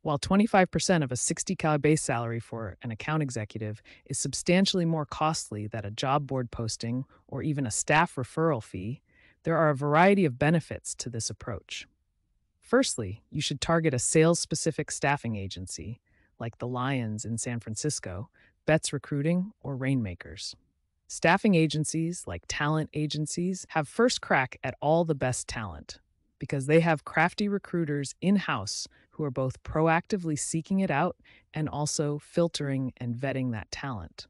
While 25% of a $60K base salary for an account executive is substantially more costly than a job board posting or even a staff referral fee, there are a variety of benefits to this approach. Firstly, you should target a sales-specific staffing agency, like the Lions in San Francisco, Betts Recruiting, or Rainmakers. Staffing agencies, like talent agencies, have first crack at all the best talent because they have crafty recruiters in-house who are both proactively seeking it out and also filtering and vetting that talent.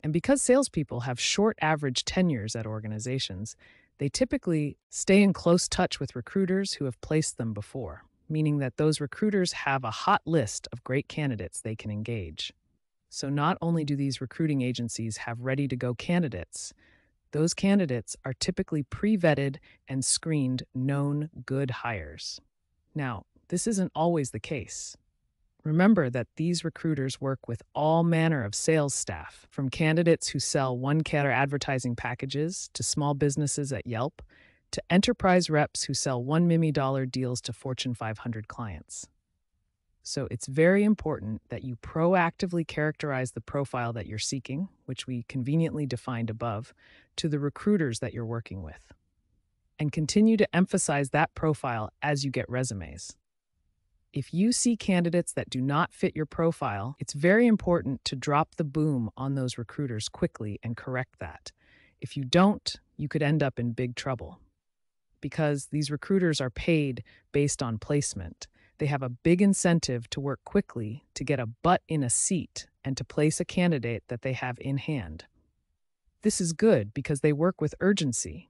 And because salespeople have short average tenures at organizations, they typically stay in close touch with recruiters who have placed them before, meaning that those recruiters have a hot list of great candidates they can engage. So not only do these recruiting agencies have ready-to-go candidates, those candidates are typically pre-vetted and screened known good hires. Now, this isn't always the case. Remember that these recruiters work with all manner of sales staff, from candidates who sell one-cater advertising packages to small businesses at Yelp, to enterprise reps who sell $1 million deals to Fortune 500 clients. So it's very important that you proactively characterize the profile that you're seeking, which we conveniently defined above, to the recruiters that you're working with. And continue to emphasize that profile as you get resumes. If you see candidates that do not fit your profile, it's very important to drop the boom on those recruiters quickly and correct that. If you don't, you could end up in big trouble. Because these recruiters are paid based on placement, they have a big incentive to work quickly to get a butt in a seat and to place a candidate that they have in hand. This is good because they work with urgency.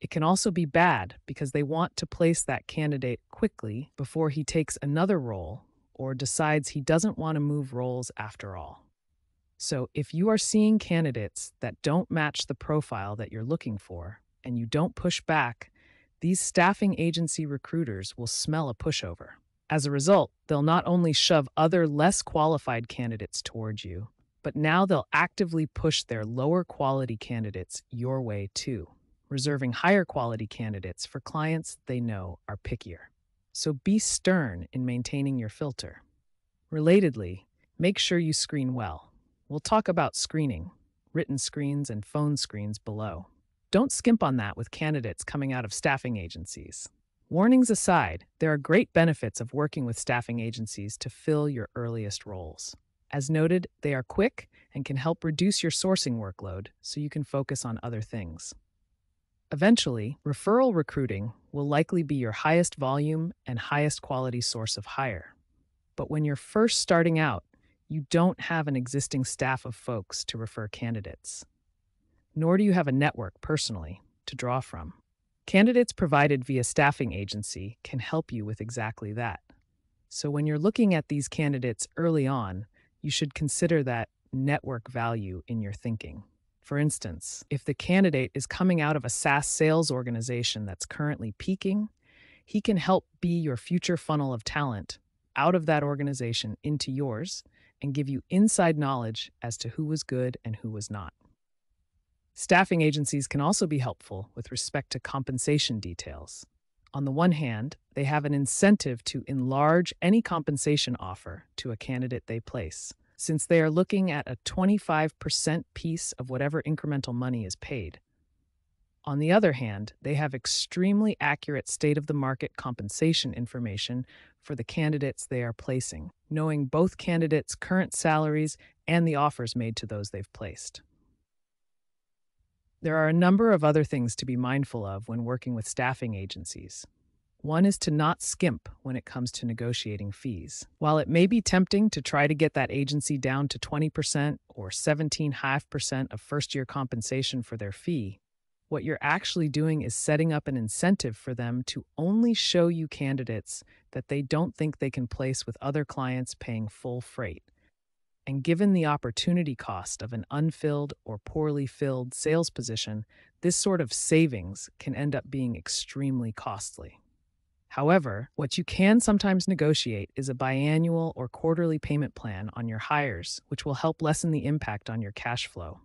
It can also be bad because they want to place that candidate quickly before he takes another role or decides he doesn't want to move roles after all. So if you are seeing candidates that don't match the profile that you're looking for and you don't push back, these staffing agency recruiters will smell a pushover. As a result, they'll not only shove other less qualified candidates towards you, But now they'll actively push their lower quality candidates your way too, reserving higher quality candidates for clients they know are pickier. So be stern in maintaining your filter. Relatedly, make sure you screen well. We'll talk about screening, written screens, and phone screens below. Don't skimp on that with candidates coming out of staffing agencies. Warnings aside, there are great benefits of working with staffing agencies to fill your earliest roles. As noted, they are quick and can help reduce your sourcing workload so you can focus on other things. Eventually, referral recruiting will likely be your highest volume and highest quality source of hire. But when you're first starting out, you don't have an existing staff of folks to refer candidates, nor do you have a network personally to draw from. Candidates provided via staffing agency can help you with exactly that. So when you're looking at these candidates early on, you should consider that network value in your thinking. For instance, if the candidate is coming out of a SaaS sales organization that's currently peaking, he can help be your future funnel of talent out of that organization into yours and give you inside knowledge as to who was good and who was not. Staffing agencies can also be helpful with respect to compensation details. On the one hand, they have an incentive to enlarge any compensation offer to a candidate they place, since they are looking at a 25% piece of whatever incremental money is paid. On the other hand, they have extremely accurate state-of-the-market compensation information for the candidates they are placing, knowing both candidates' current salaries and the offers made to those they've placed. There are a number of other things to be mindful of when working with staffing agencies. One is to not skimp when it comes to negotiating fees. While it may be tempting to try to get that agency down to 20% or 17.5% of first-year compensation for their fee, what you're actually doing is setting up an incentive for them to only show you candidates that they don't think they can place with other clients paying full freight. And given the opportunity cost of an unfilled or poorly filled sales position, this sort of savings can end up being extremely costly. However, what you can sometimes negotiate is a biannual or quarterly payment plan on your hires, which will help lessen the impact on your cash flow.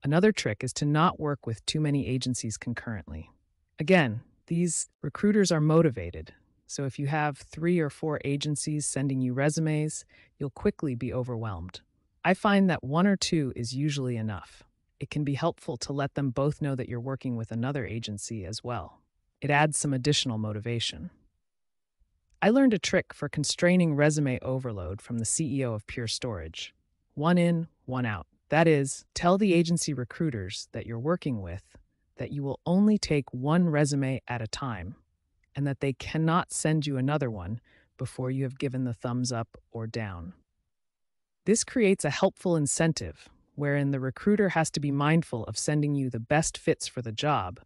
Another trick is to not work with too many agencies concurrently. Again, these recruiters are motivated, so if you have 3 or 4 agencies sending you resumes, you'll quickly be overwhelmed. I find that 1 or 2 is usually enough. It can be helpful to let them both know that you're working with another agency as well. It adds some additional motivation. I learned a trick for constraining resume overload from the CEO of Pure Storage. 1 in, 1 out. That is, tell the agency recruiters that you're working with that you will only take 1 resume at a time, and that they cannot send you another one before you have given the thumbs up or down. This creates a helpful incentive, wherein the recruiter has to be mindful of sending you the best fits for the job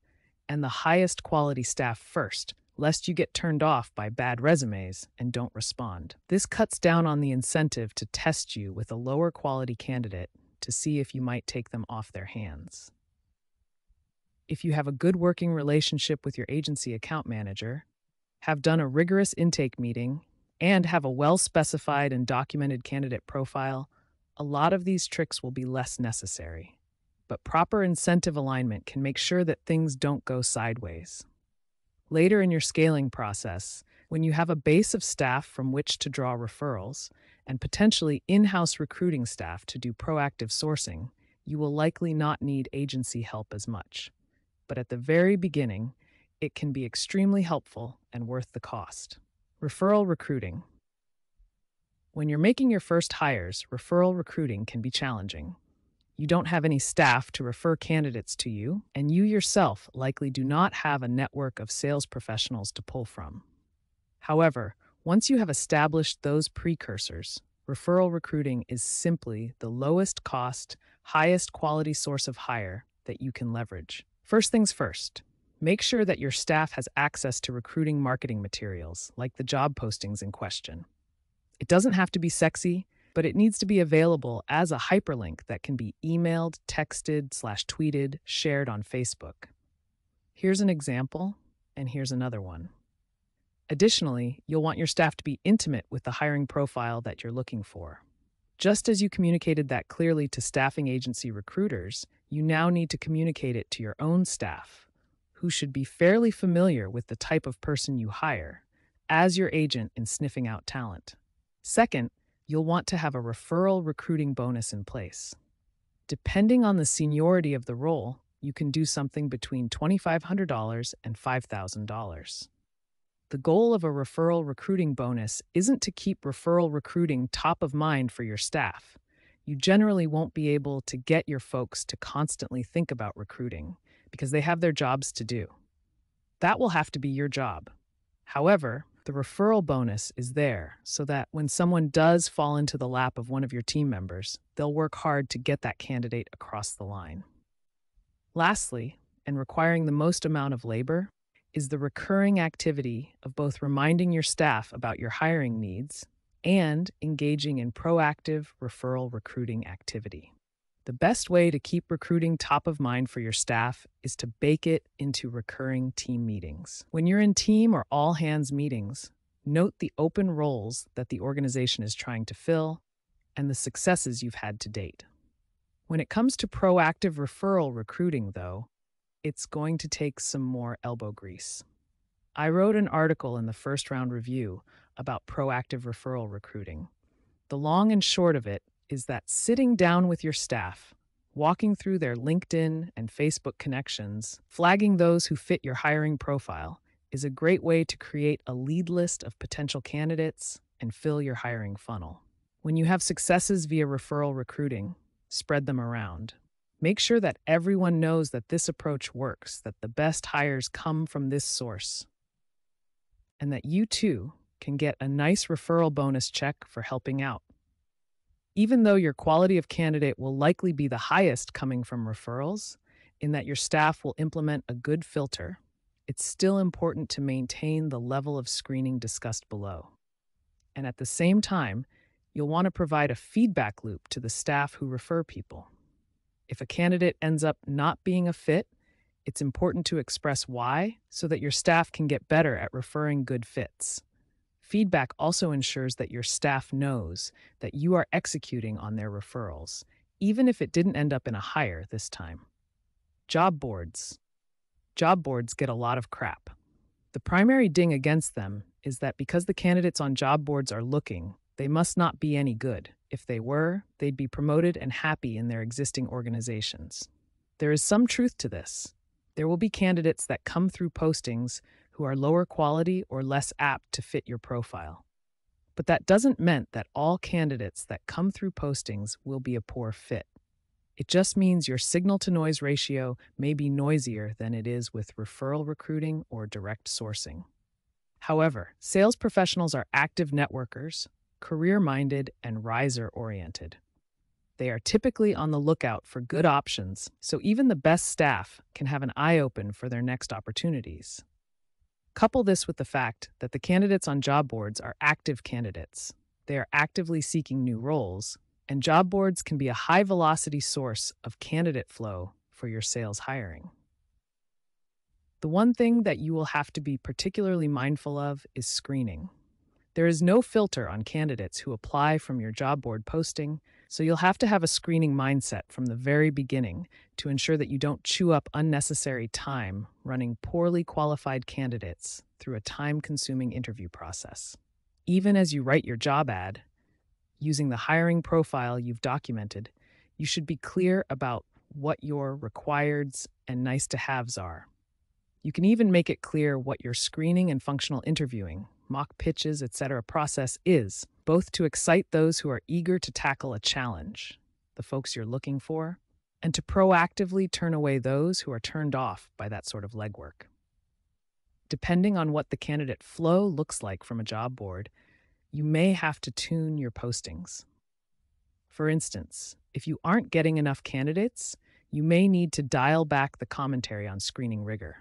and the highest quality staff first, lest you get turned off by bad resumes and don't respond. This cuts down on the incentive to test you with a lower quality candidate to see if you might take them off their hands. If you have a good working relationship with your agency account manager, have done a rigorous intake meeting, and have a well-specified and documented candidate profile, a lot of these tricks will be less necessary. But proper incentive alignment can make sure that things don't go sideways. Later in your scaling process, when you have a base of staff from which to draw referrals, and potentially in-house recruiting staff to do proactive sourcing, you will likely not need agency help as much. But at the very beginning, it can be extremely helpful and worth the cost. Referral recruiting. When you're making your first hires, referral recruiting can be challenging. You don't have any staff to refer candidates to you, and you yourself likely do not have a network of sales professionals to pull from. However, once you have established those precursors, referral recruiting is simply the lowest cost, highest quality source of hire that you can leverage. First things first, make sure that your staff has access to recruiting marketing materials, like the job postings in question. It doesn't have to be sexy, but it needs to be available as a hyperlink that can be emailed, texted/tweeted, shared on Facebook. Here's an example, and here's another one. Additionally, you'll want your staff to be intimate with the hiring profile that you're looking for. Just as you communicated that clearly to staffing agency recruiters, you now need to communicate it to your own staff, who should be fairly familiar with the type of person you hire as your agent in sniffing out talent. Second, you'll want to have a referral recruiting bonus in place. Depending on the seniority of the role, you can do something between $2,500 and $5,000. The goal of a referral recruiting bonus isn't to keep referral recruiting top of mind for your staff. You generally won't be able to get your folks to constantly think about recruiting because they have their jobs to do. That will have to be your job. However, the referral bonus is there so that when someone does fall into the lap of one of your team members, they'll work hard to get that candidate across the line. Lastly, and requiring the most amount of labor, is the recurring activity of both reminding your staff about your hiring needs and engaging in proactive referral recruiting activity. The best way to keep recruiting top of mind for your staff is to bake it into recurring team meetings. When you're in team or all hands meetings, note the open roles that the organization is trying to fill and the successes you've had to date. When it comes to proactive referral recruiting, though, it's going to take some more elbow grease. I wrote an article in the first round review about proactive referral recruiting. The long and short of it is that sitting down with your staff, walking through their LinkedIn and Facebook connections, flagging those who fit your hiring profile, is a great way to create a lead list of potential candidates and fill your hiring funnel. When you have successes via referral recruiting, spread them around. Make sure that everyone knows that this approach works, that the best hires come from this source, and that you too can get a nice referral bonus check for helping out. Even though your quality of candidate will likely be the highest coming from referrals, in that your staff will implement a good filter, it's still important to maintain the level of screening discussed below. And at the same time, you'll want to provide a feedback loop to the staff who refer people. If a candidate ends up not being a fit, it's important to express why so that your staff can get better at referring good fits. Feedback also ensures that your staff knows that you are executing on their referrals, even if it didn't end up in a hire this time. Job boards. Job boards get a lot of crap. The primary ding against them is that because the candidates on job boards are looking, they must not be any good. If they were, they'd be promoted and happy in their existing organizations. There is some truth to this. There will be candidates that come through postings who are lower quality or less apt to fit your profile. But that doesn't mean that all candidates that come through postings will be a poor fit. It just means your signal-to-noise ratio may be noisier than it is with referral recruiting or direct sourcing. However, sales professionals are active networkers, career-minded, and riser-oriented. They are typically on the lookout for good options, so even the best staff can have an eye open for their next opportunities. Couple this with the fact that the candidates on job boards are active candidates. They are actively seeking new roles, and job boards can be a high-velocity source of candidate flow for your sales hiring. The one thing that you will have to be particularly mindful of is screening. There is no filter on candidates who apply from your job board posting, so you'll have to have a screening mindset from the very beginning to ensure that you don't chew up unnecessary time running poorly qualified candidates through a time-consuming interview process. Even as you write your job ad, using the hiring profile you've documented, you should be clear about what your requireds and nice-to-haves are. You can even make it clear what your screening and functional interviewing, mock pitches, etc. process is, both to excite those who are eager to tackle a challenge, the folks you're looking for, and to proactively turn away those who are turned off by that sort of legwork. Depending on what the candidate flow looks like from a job board, you may have to tune your postings. For instance, if you aren't getting enough candidates, you may need to dial back the commentary on screening rigor.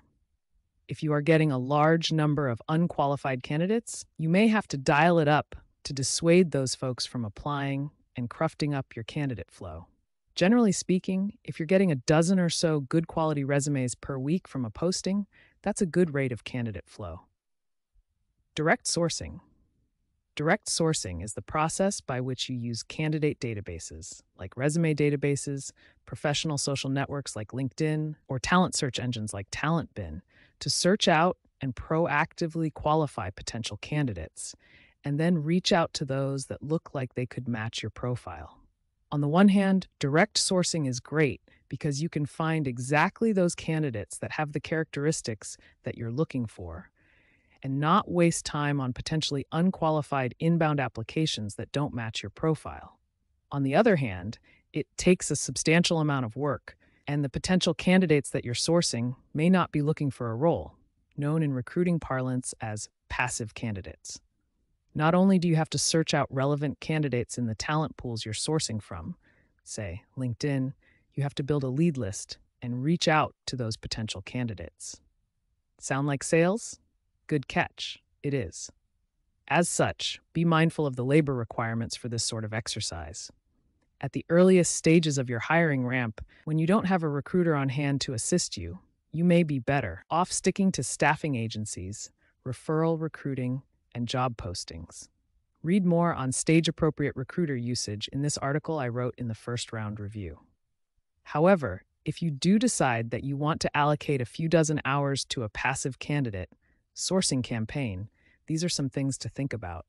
If you are getting a large number of unqualified candidates, you may have to dial it up to dissuade those folks from applying and crafting up your candidate flow. Generally speaking, if you're getting a dozen or so good quality resumes per week from a posting, that's a good rate of candidate flow. Direct sourcing. Direct sourcing is the process by which you use candidate databases, like resume databases, professional social networks like LinkedIn, or talent search engines like TalentBin, to search out and proactively qualify potential candidates, and then reach out to those that look like they could match your profile. On the one hand, direct sourcing is great because you can find exactly those candidates that have the characteristics that you're looking for and not waste time on potentially unqualified inbound applications that don't match your profile. On the other hand, it takes a substantial amount of work, and the potential candidates that you're sourcing may not be looking for a role, known in recruiting parlance as passive candidates. Not only do you have to search out relevant candidates in the talent pools you're sourcing from, say LinkedIn, you have to build a lead list and reach out to those potential candidates. Sound like sales? Good catch. It is. As such, be mindful of the labor requirements for this sort of exercise. At the earliest stages of your hiring ramp, when you don't have a recruiter on hand to assist you, you may be better off sticking to staffing agencies, referral recruiting, and job postings. Read more on stage-appropriate recruiter usage in this article I wrote in the first round review. However, if you do decide that you want to allocate a few dozen hours to a passive candidate sourcing campaign, these are some things to think about.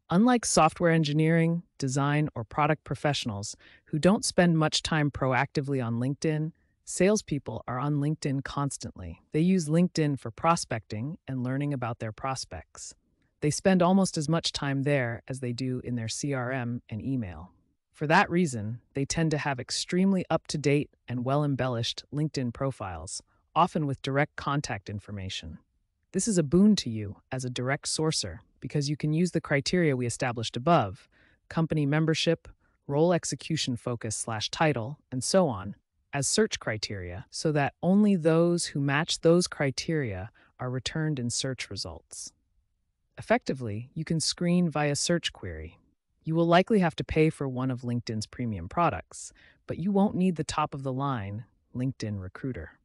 Unlike software engineering, design, or product professionals who don't spend much time proactively on LinkedIn, salespeople are on LinkedIn constantly. They use LinkedIn for prospecting and learning about their prospects. They spend almost as much time there as they do in their CRM and email. For that reason, they tend to have extremely up-to-date and well-embellished LinkedIn profiles, often with direct contact information. This is a boon to you as a direct sourcer because you can use the criteria we established above, company membership, role execution focus/title, and so on, as search criteria so that only those who match those criteria are returned in search results. Effectively, you can screen via search query. You will likely have to pay for one of LinkedIn's premium products, but you won't need the top-of-the-line LinkedIn Recruiter.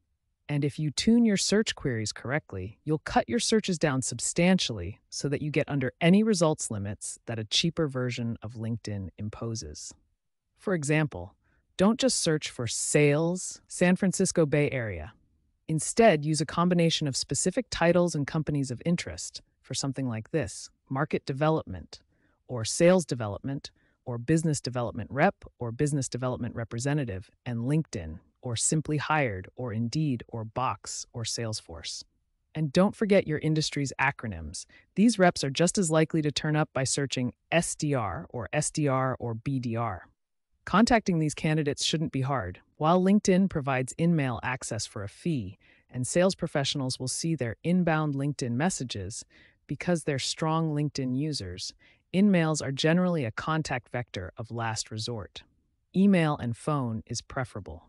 And if you tune your search queries correctly, you'll cut your searches down substantially so that you get under any results limits that a cheaper version of LinkedIn imposes. For example, don't just search for sales, San Francisco Bay Area. Instead, use a combination of specific titles and companies of interest for something like this: market development, or sales development, or business development rep, or business development representative, and LinkedIn, or simply hired, or Indeed, or Box, or Salesforce. And don't forget your industry's acronyms. These reps are just as likely to turn up by searching SDR, or BDR. Contacting these candidates shouldn't be hard. While LinkedIn provides in-mail access for a fee, and sales professionals will see their inbound LinkedIn messages, because they're strong LinkedIn users, in-mails are generally a contact vector of last resort. Email and phone is preferable.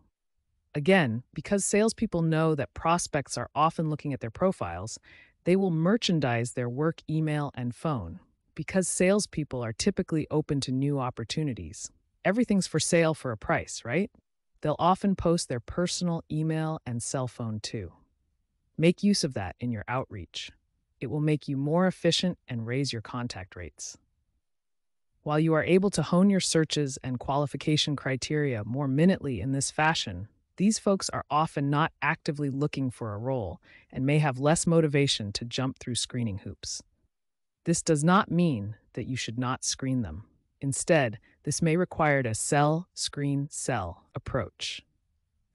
Again, because salespeople know that prospects are often looking at their profiles, they will merchandise their work email and phone. Because salespeople are typically open to new opportunities, everything's for sale for a price, right? They'll often post their personal email and cell phone too. Make use of that in your outreach. It will make you more efficient and raise your contact rates. While you are able to hone your searches and qualification criteria more minutely in this fashion, these folks are often not actively looking for a role and may have less motivation to jump through screening hoops. This does not mean that you should not screen them. Instead, this may require a sell, screen, sell approach.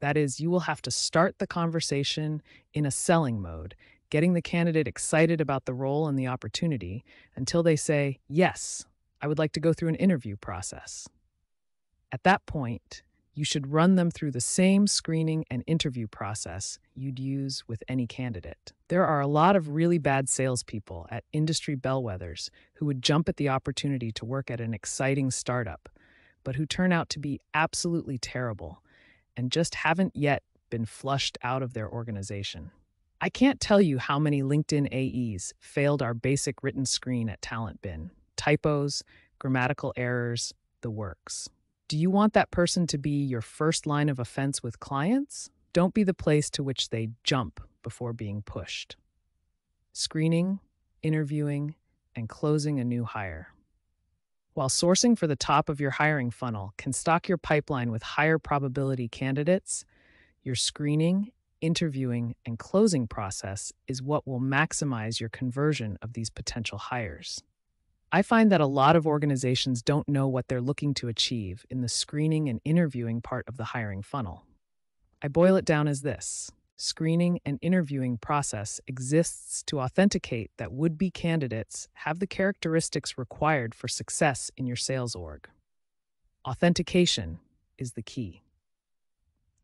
That is, you will have to start the conversation in a selling mode, getting the candidate excited about the role and the opportunity until they say, "Yes, I would like to go through an interview process." At that point, you should run them through the same screening and interview process you'd use with any candidate. There are a lot of really bad salespeople at industry bellwethers who would jump at the opportunity to work at an exciting startup, but who turn out to be absolutely terrible and just haven't yet been flushed out of their organization. I can't tell you how many LinkedIn AEs failed our basic written screen at TalentBin. Typos, grammatical errors, the works. Do you want that person to be your first line of offense with clients? Don't be the place to which they jump before being pushed. Screening, interviewing, and closing a new hire. While sourcing for the top of your hiring funnel can stock your pipeline with higher probability candidates, your screening, interviewing, and closing process is what will maximize your conversion of these potential hires. I find that a lot of organizations don't know what they're looking to achieve in the screening and interviewing part of the hiring funnel. I boil it down as this: screening and interviewing process exists to authenticate that would-be candidates have the characteristics required for success in your sales org. Authentication is the key.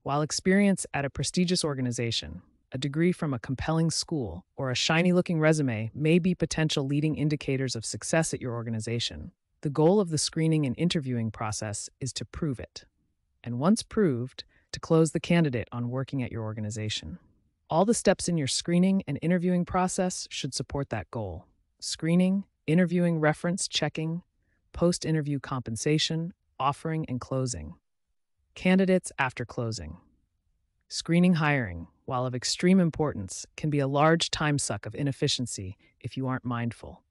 While experience at a prestigious organization, a degree from a compelling school, or a shiny-looking resume may be potential leading indicators of success at your organization, the goal of the screening and interviewing process is to prove it. And once proved, to close the candidate on working at your organization. All the steps in your screening and interviewing process should support that goal. Screening, interviewing, reference checking, post-interview compensation, offering, and closing. Candidates after closing. Screening hiring, while of extreme importance, can be a large time suck of inefficiency if you aren't mindful.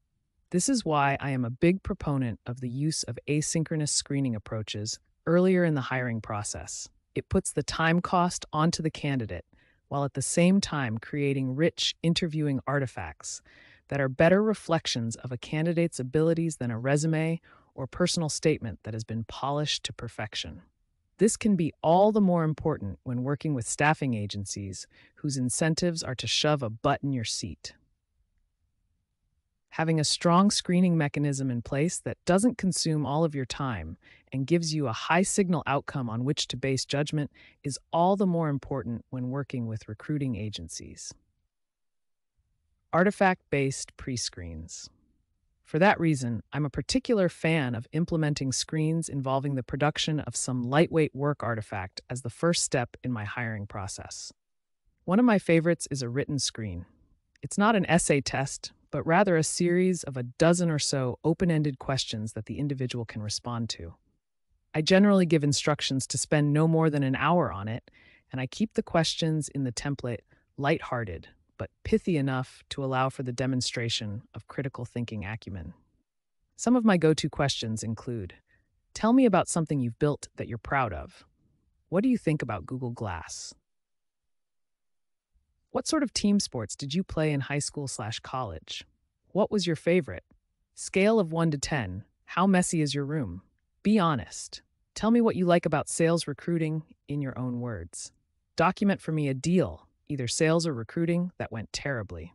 This is why I am a big proponent of the use of asynchronous screening approaches earlier in the hiring process. It puts the time cost onto the candidate, while at the same time creating rich interviewing artifacts that are better reflections of a candidate's abilities than a resume or personal statement that has been polished to perfection. This can be all the more important when working with staffing agencies whose incentives are to shove a butt in your seat. Having a strong screening mechanism in place that doesn't consume all of your time and gives you a high signal outcome on which to base judgment is all the more important when working with recruiting agencies. Artifact-based pre-screens. For that reason, I'm a particular fan of implementing screens involving the production of some lightweight work artifact as the first step in my hiring process. One of my favorites is a written screen. It's not an essay test, but rather a series of a dozen or so open-ended questions that the individual can respond to. I generally give instructions to spend no more than an hour on it, and I keep the questions in the template lighthearted, but pithy enough to allow for the demonstration of critical thinking acumen. Some of my go-to questions include: tell me about something you've built that you're proud of. What do you think about Google Glass? What sort of team sports did you play in high school/college? What was your favorite? Scale of 1 to 10, how messy is your room? Be honest. Tell me what you like about sales recruiting in your own words. Document for me a deal, either sales or recruiting, that went terribly.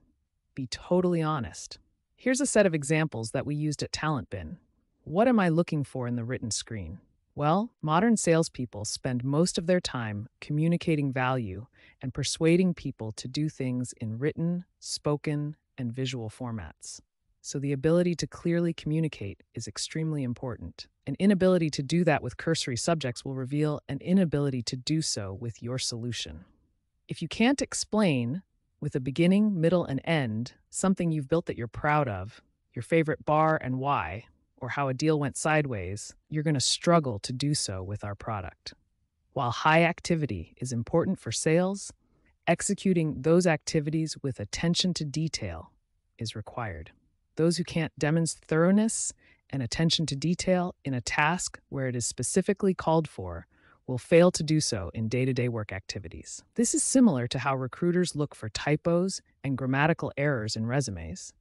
Be totally honest. Here's a set of examples that we used at TalentBin. What am I looking for in the written screen? Well, modern salespeople spend most of their time communicating value and persuading people to do things in written, spoken, and visual formats. So the ability to clearly communicate is extremely important. An inability to do that with cursory subjects will reveal an inability to do so with your solution. If you can't explain, with a beginning, middle, and end, something you've built that you're proud of, your favorite bar and why, or how a deal went sideways, you're going to struggle to do so with our product. While high activity is important for sales, executing those activities with attention to detail is required. Those who can't demonstrate thoroughness and attention to detail in a task where it is specifically called for will fail to do so in day-to-day work activities. This is similar to how recruiters look for typos and grammatical errors in resumes,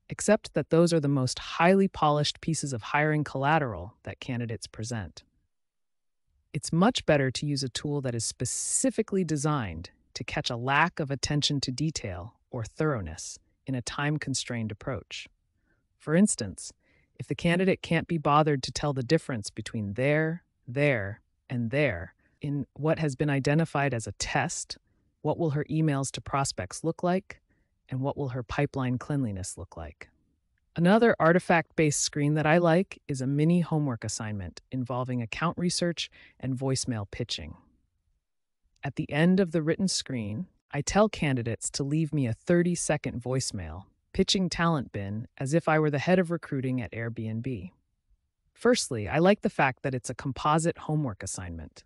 except that those are the most highly polished pieces of hiring collateral that candidates present. It's much better to use a tool that is specifically designed to catch a lack of attention to detail or thoroughness in a time-constrained approach. For instance, if the candidate can't be bothered to tell the difference between there, and there in what has been identified as a test, what will her emails to prospects look like, and what will her pipeline cleanliness look like? Another artifact-based screen that I like is a mini homework assignment involving account research and voicemail pitching. At the end of the written screen, I tell candidates to leave me a 30-second voicemail, pitching TalentBin as if I were the head of recruiting at Airbnb. Firstly, I like the fact that it's a composite homework assignment.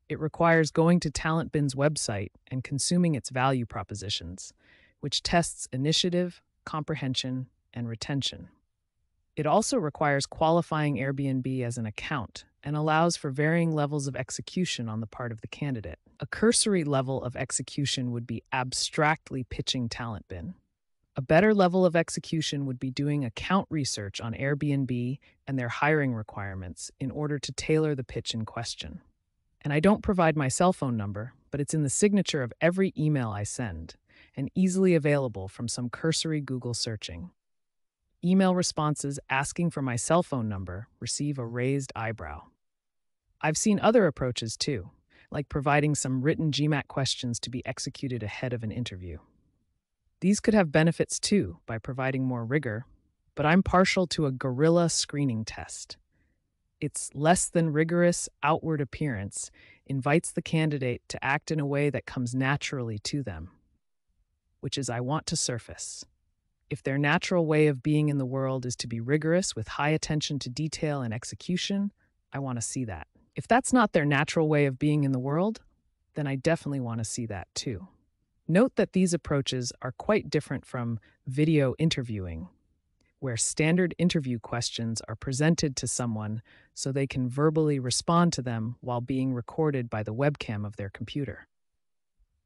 It requires going to TalentBin's website and consuming its value propositions, which tests initiative, comprehension, and retention. It also requires qualifying Airbnb as an account and allows for varying levels of execution on the part of the candidate. A cursory level of execution would be abstractly pitching TalentBin. A better level of execution would be doing account research on Airbnb and their hiring requirements in order to tailor the pitch in question. And I don't provide my cell phone number, but it's in the signature of every email I send and easily available from some cursory Google searching. Email responses asking for my cell phone number receive a raised eyebrow. I've seen other approaches too, like providing some written GMAT questions to be executed ahead of an interview. These could have benefits too by providing more rigor, but I'm partial to a guerrilla screening test. Its less than rigorous outward appearance invites the candidate to act in a way that comes naturally to them, which is I want to surface. If their natural way of being in the world is to be rigorous with high attention to detail and execution, I want to see that. If that's not their natural way of being in the world, then I definitely want to see that too. Note that these approaches are quite different from video interviewing, where standard interview questions are presented to someone so they can verbally respond to them while being recorded by the webcam of their computer.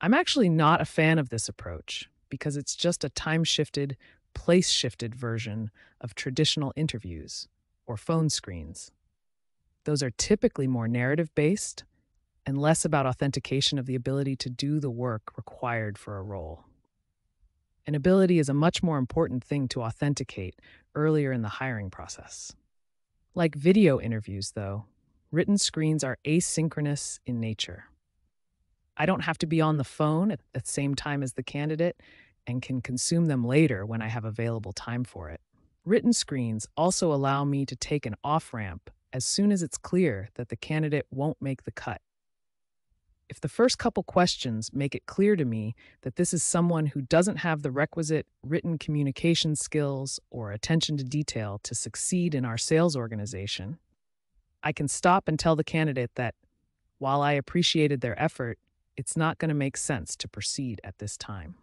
I'm actually not a fan of this approach because it's just a time-shifted, place-shifted version of traditional interviews or phone screens. Those are typically more narrative-based and less about authentication of the ability to do the work required for a role. And ability is a much more important thing to authenticate earlier in the hiring process. Like video interviews, though, written screens are asynchronous in nature. I don't have to be on the phone at the same time as the candidate and can consume them later when I have available time for it. Written screens also allow me to take an off-ramp as soon as it's clear that the candidate won't make the cut. If the first couple questions make it clear to me that this is someone who doesn't have the requisite written communication skills or attention to detail to succeed in our sales organization, I can stop and tell the candidate that while I appreciated their effort, it's not going to make sense to proceed at this time.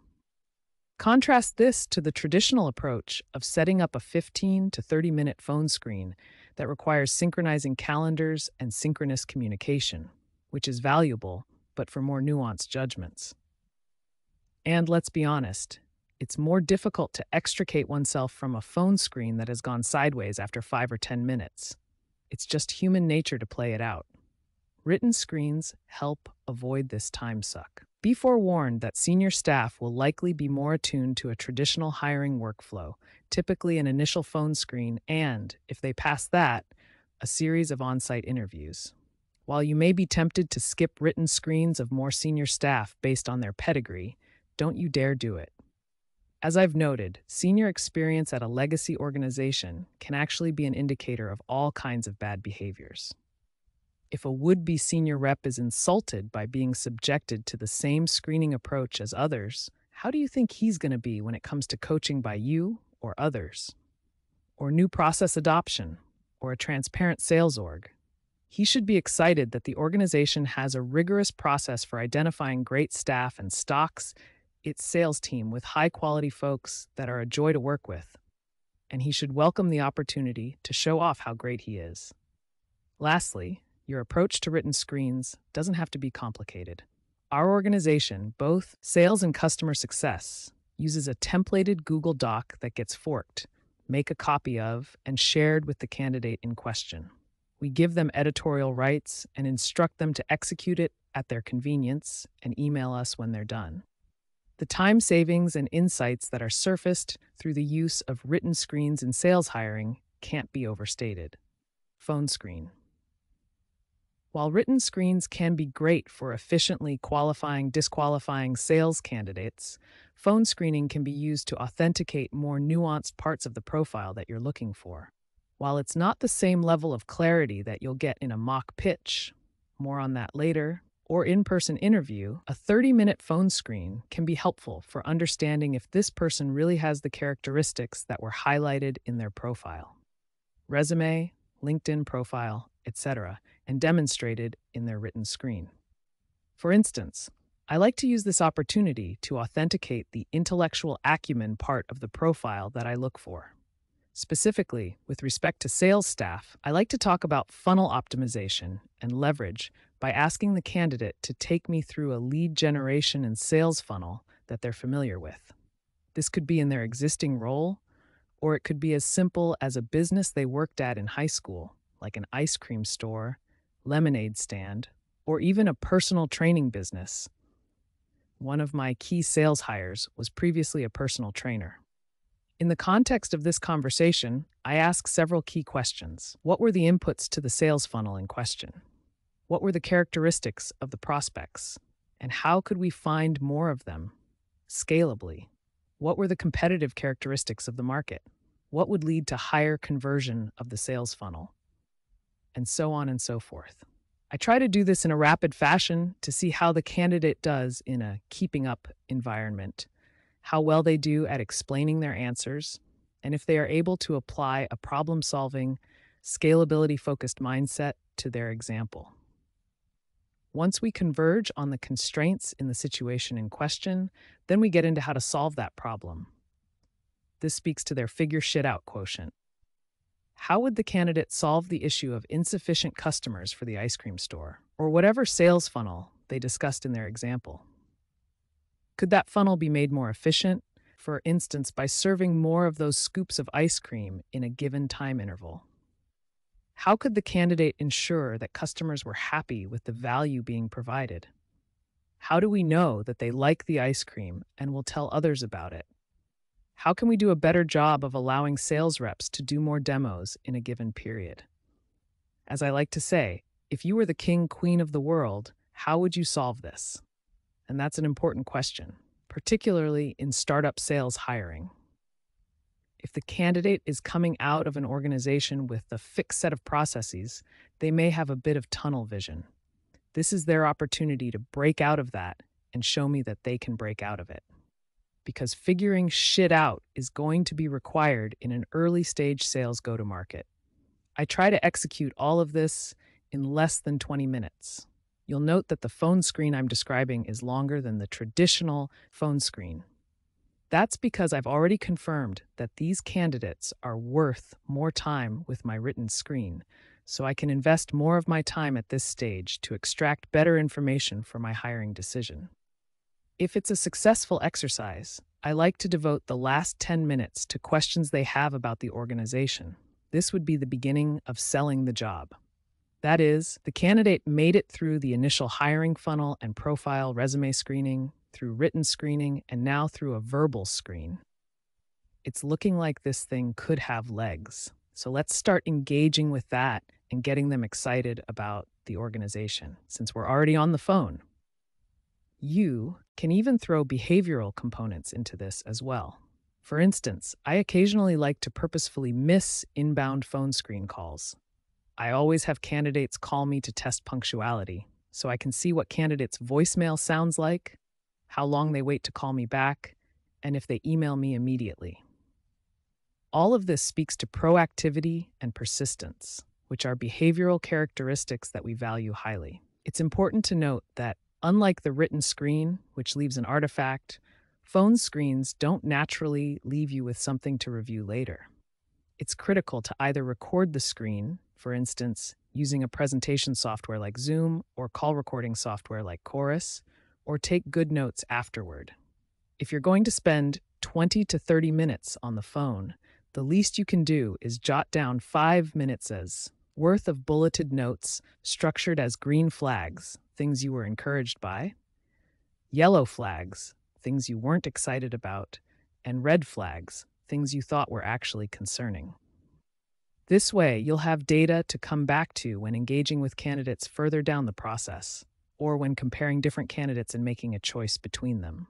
Contrast this to the traditional approach of setting up a 15 to 30-minute phone screen that requires synchronizing calendars and synchronous communication, which is valuable, but for more nuanced judgments. And let's be honest, it's more difficult to extricate oneself from a phone screen that has gone sideways after 5 or 10 minutes. It's just human nature to play it out. Written screens help avoid this time suck. Be forewarned that senior staff will likely be more attuned to a traditional hiring workflow, typically an initial phone screen and, if they pass that, a series of on-site interviews. While you may be tempted to skip written screens of more senior staff based on their pedigree, don't you dare do it. As I've noted, senior experience at a legacy organization can actually be an indicator of all kinds of bad behaviors. If a would-be senior rep is insulted by being subjected to the same screening approach as others, how do you think he's going to be when it comes to coaching by you or others? Or new process adoption, or a transparent sales org? He should be excited that the organization has a rigorous process for identifying great staff and stocks its sales team with high-quality folks that are a joy to work with. And he should welcome the opportunity to show off how great he is. Lastly, your approach to written screens doesn't have to be complicated. Our organization, both sales and customer success, uses a templated Google Doc that gets forked, make a copy of, and shared with the candidate in question. We give them editorial rights and instruct them to execute it at their convenience and email us when they're done. The time savings and insights that are surfaced through the use of written screens in sales hiring can't be overstated. Phone screen. While written screens can be great for efficiently qualifying, disqualifying sales candidates, phone screening can be used to authenticate more nuanced parts of the profile that you're looking for. While it's not the same level of clarity that you'll get in a mock pitch, more on that later, or in-person interview, a 30-minute phone screen can be helpful for understanding if this person really has the characteristics that were highlighted in their profile. Resume, LinkedIn profile, etc., and demonstrated in their written screen. For instance, I like to use this opportunity to authenticate the intellectual acumen part of the profile that I look for. Specifically, with respect to sales staff, I like to talk about funnel optimization and leverage by asking the candidate to take me through a lead generation and sales funnel that they're familiar with. This could be in their existing role, or it could be as simple as a business they worked at in high school, like an ice cream store, lemonade stand, or even a personal training business. One of my key sales hires was previously a personal trainer. In the context of this conversation, I ask several key questions. What were the inputs to the sales funnel in question? What were the characteristics of the prospects? And how could we find more of them scalably? What were the competitive characteristics of the market? What would lead to higher conversion of the sales funnel? And so on and so forth. I try to do this in a rapid fashion to see how the candidate does in a keeping up environment, how well they do at explaining their answers, and if they are able to apply a problem-solving, scalability-focused mindset to their example. Once we converge on the constraints in the situation in question, then we get into how to solve that problem. This speaks to their figure shit out quotient. How would the candidate solve the issue of insufficient customers for the ice cream store, or whatever sales funnel they discussed in their example? Could that funnel be made more efficient, for instance, by serving more of those scoops of ice cream in a given time interval? How could the candidate ensure that customers were happy with the value being provided? How do we know that they like the ice cream and will tell others about it? How can we do a better job of allowing sales reps to do more demos in a given period? As I like to say, if you were the king, queen of the world, how would you solve this? And that's an important question, particularly in startup sales hiring. If the candidate is coming out of an organization with a fixed set of processes, they may have a bit of tunnel vision. This is their opportunity to break out of that and show me that they can break out of it. Because figuring shit out is going to be required in an early stage sales go-to-market. I try to execute all of this in less than 20 minutes. You'll note that the phone screen I'm describing is longer than the traditional phone screen. That's because I've already confirmed that these candidates are worth more time with my written screen, so I can invest more of my time at this stage to extract better information for my hiring decision. If it's a successful exercise, I like to devote the last 10 minutes to questions they have about the organization. This would be the beginning of selling the job. That is, the candidate made it through the initial hiring funnel and profile resume screening, through written screening, and now through a verbal screen. It's looking like this thing could have legs. So let's start engaging with that and getting them excited about the organization, since we're already on the phone. You can even throw behavioral components into this as well. For instance, I occasionally like to purposefully miss inbound phone screen calls. I always have candidates call me to test punctuality, so I can see what candidates' voicemail sounds like, how long they wait to call me back, and if they email me immediately. All of this speaks to proactivity and persistence, which are behavioral characteristics that we value highly. It's important to note that, unlike the written screen, which leaves an artifact, phone screens don't naturally leave you with something to review later. It's critical to either record the screen, for instance, using a presentation software like Zoom or call recording software like Chorus, or take good notes afterward. If you're going to spend 20 to 30 minutes on the phone, the least you can do is jot down 5 minutes' worth of bulleted notes structured as green flags, things you were encouraged by, yellow flags, things you weren't excited about, and red flags, things you thought were actually concerning. This way, you'll have data to come back to when engaging with candidates further down the process, or when comparing different candidates and making a choice between them.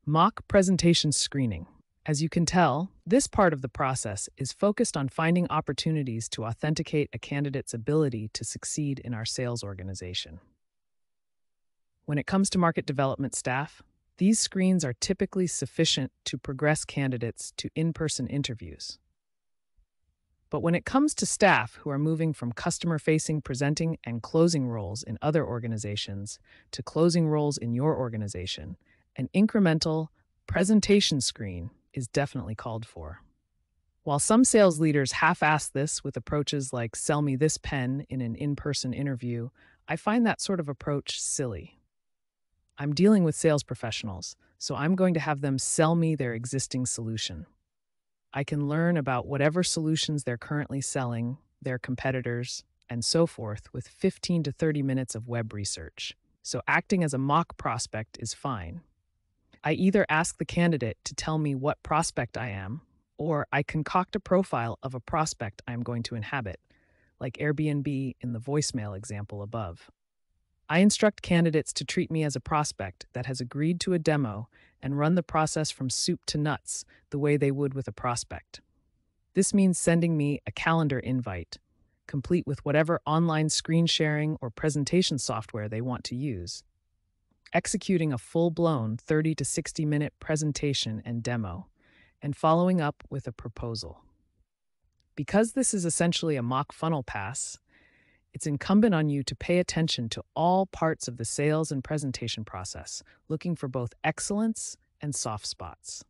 Mock presentation screening. As you can tell, this part of the process is focused on finding opportunities to authenticate a candidate's ability to succeed in our sales organization. When it comes to market development staff, these screens are typically sufficient to progress candidates to in-person interviews. But when it comes to staff who are moving from customer-facing presenting and closing roles in other organizations to closing roles in your organization, an incremental presentation screen is definitely called for. While some sales leaders half-ass this with approaches like sell me this pen in an in-person interview, I find that sort of approach silly. I'm dealing with sales professionals, so I'm going to have them sell me their existing solution. I can learn about whatever solutions they're currently selling, their competitors, and so forth with 15 to 30 minutes of web research. So acting as a mock prospect is fine. I either ask the candidate to tell me what prospect I am, or I concoct a profile of a prospect I am going to inhabit, like Airbnb in the voicemail example above. I instruct candidates to treat me as a prospect that has agreed to a demo and run the process from soup to nuts the way they would with a prospect. This means sending me a calendar invite, complete with whatever online screen sharing or presentation software they want to use, executing a full-blown 30 to 60-minute presentation and demo, and following up with a proposal. Because this is essentially a mock funnel pass, it's incumbent on you to pay attention to all parts of the sales and presentation process, looking for both excellence and soft spots.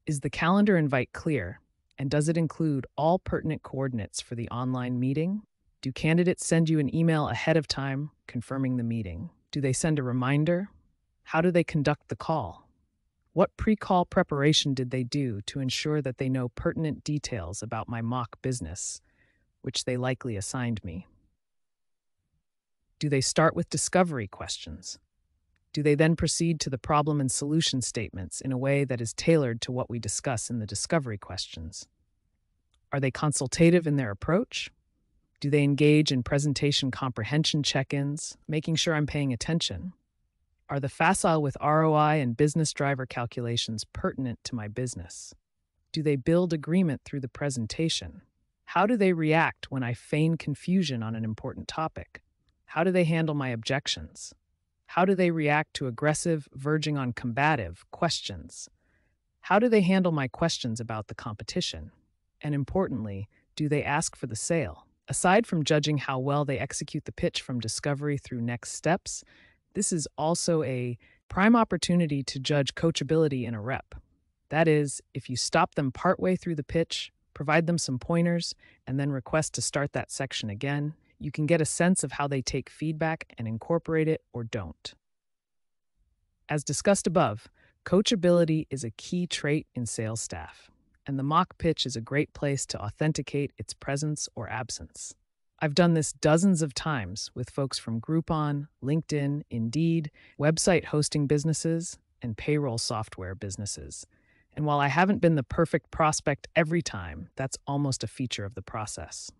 Is the calendar invite clear, and does it include all pertinent coordinates for the online meeting? Do candidates send you an email ahead of time confirming the meeting? Do they send a reminder? How do they conduct the call? What pre-call preparation did they do to ensure that they know pertinent details about my mock business, which they likely assigned me? Do they start with discovery questions? Do they then proceed to the problem and solution statements in a way that is tailored to what we discuss in the discovery questions? Are they consultative in their approach? Do they engage in presentation comprehension check-ins, making sure I'm paying attention? Are the facile with ROI and business driver calculations pertinent to my business? Do they build agreement through the presentation? How do they react when I feign confusion on an important topic? How do they handle my objections? How do they react to aggressive, verging on combative questions? How do they handle my questions about the competition? And importantly, do they ask for the sale? Aside from judging how well they execute the pitch from discovery through next steps, this is also a prime opportunity to judge coachability in a rep. That is, if you stop them partway through the pitch, provide them some pointers, and then request to start that section again, you can get a sense of how they take feedback and incorporate it or don't. As discussed above, coachability is a key trait in sales staff, and the mock pitch is a great place to authenticate its presence or absence. I've done this dozens of times with folks from Groupon, LinkedIn, Indeed, website hosting businesses, and payroll software businesses. And while I haven't been the perfect prospect every time, that's almost a feature of the process.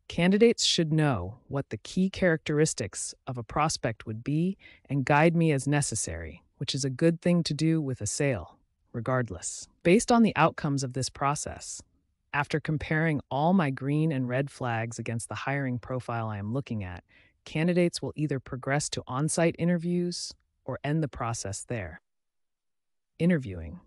Candidates should know what the key characteristics of a prospect would be and guide me as necessary, which is a good thing to do with a sale, regardless. Based on the outcomes of this process, after comparing all my green and red flags against the hiring profile I am looking at, candidates will either progress to on-site interviews or end the process there. Interviewing.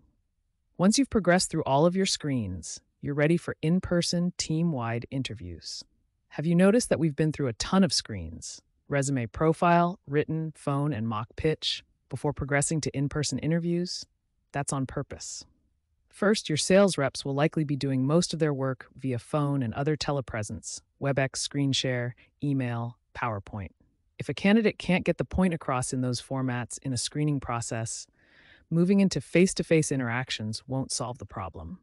Once you've progressed through all of your screens, you're ready for in-person, team-wide interviews. Have you noticed that we've been through a ton of screens, resume profile, written, phone, and mock pitch, before progressing to in-person interviews? That's on purpose. First, your sales reps will likely be doing most of their work via phone and other telepresence, WebEx, screen share, email, PowerPoint. If a candidate can't get the point across in those formats in a screening process, moving into face-to-face interactions won't solve the problem.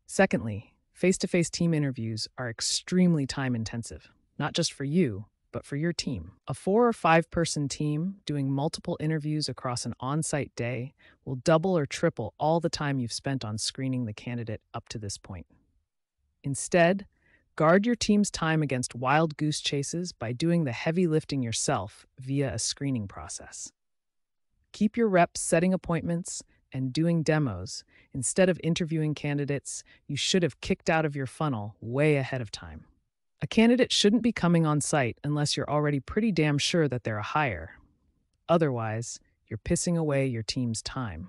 Secondly, face-to-face team interviews are extremely time-intensive, not just for you, but for your team. A 4 or 5 person team doing multiple interviews across an on-site day will double or triple all the time you've spent on screening the candidate up to this point. Instead, guard your team's time against wild goose chases by doing the heavy lifting yourself via a screening process. Keep your reps setting appointments and doing demos instead of interviewing candidates you should have kicked out of your funnel way ahead of time. A candidate shouldn't be coming on site unless you're already pretty damn sure that they're a hire. Otherwise, you're pissing away your team's time.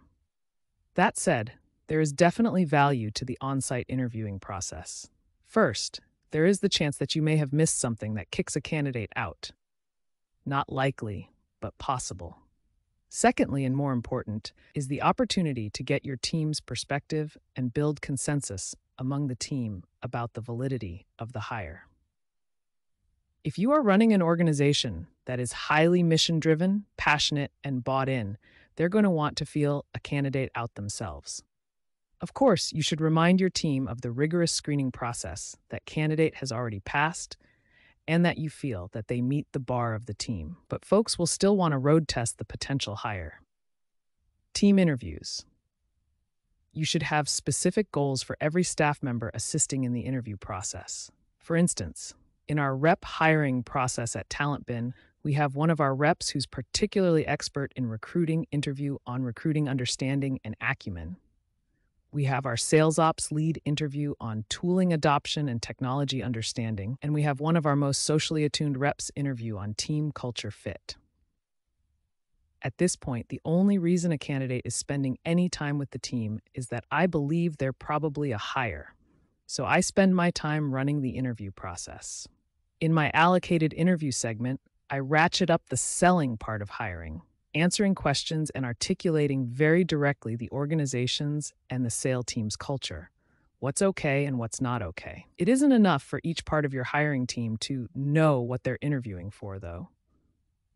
That said, there is definitely value to the on-site interviewing process. First, there is the chance that you may have missed something that kicks a candidate out. Not likely, but possible. Secondly, and more important, is the opportunity to get your team's perspective and build consensus among the team about the validity of the hire. If you are running an organization that is highly mission driven, passionate, and bought in, they're going to want to feel a candidate out themselves. Of course, you should remind your team of the rigorous screening process that candidate has already passed and that you feel that they meet the bar of the team. But folks will still want to road test the potential hire. Team interviews. You should have specific goals for every staff member assisting in the interview process. For instance, in our rep hiring process at TalentBin, we have one of our reps who's particularly expert in recruiting interview on recruiting understanding and acumen. We have our sales ops lead interview on tooling adoption and technology understanding, and we have one of our most socially attuned reps interview on team culture fit. At this point, the only reason a candidate is spending any time with the team is that I believe they're probably a hire. So I spend my time running the interview process. In my allocated interview segment, I ratchet up the selling part of hiring, answering questions and articulating very directly the organization's and the sales team's culture. What's okay and what's not okay. It isn't enough for each part of your hiring team to know what they're interviewing for, though.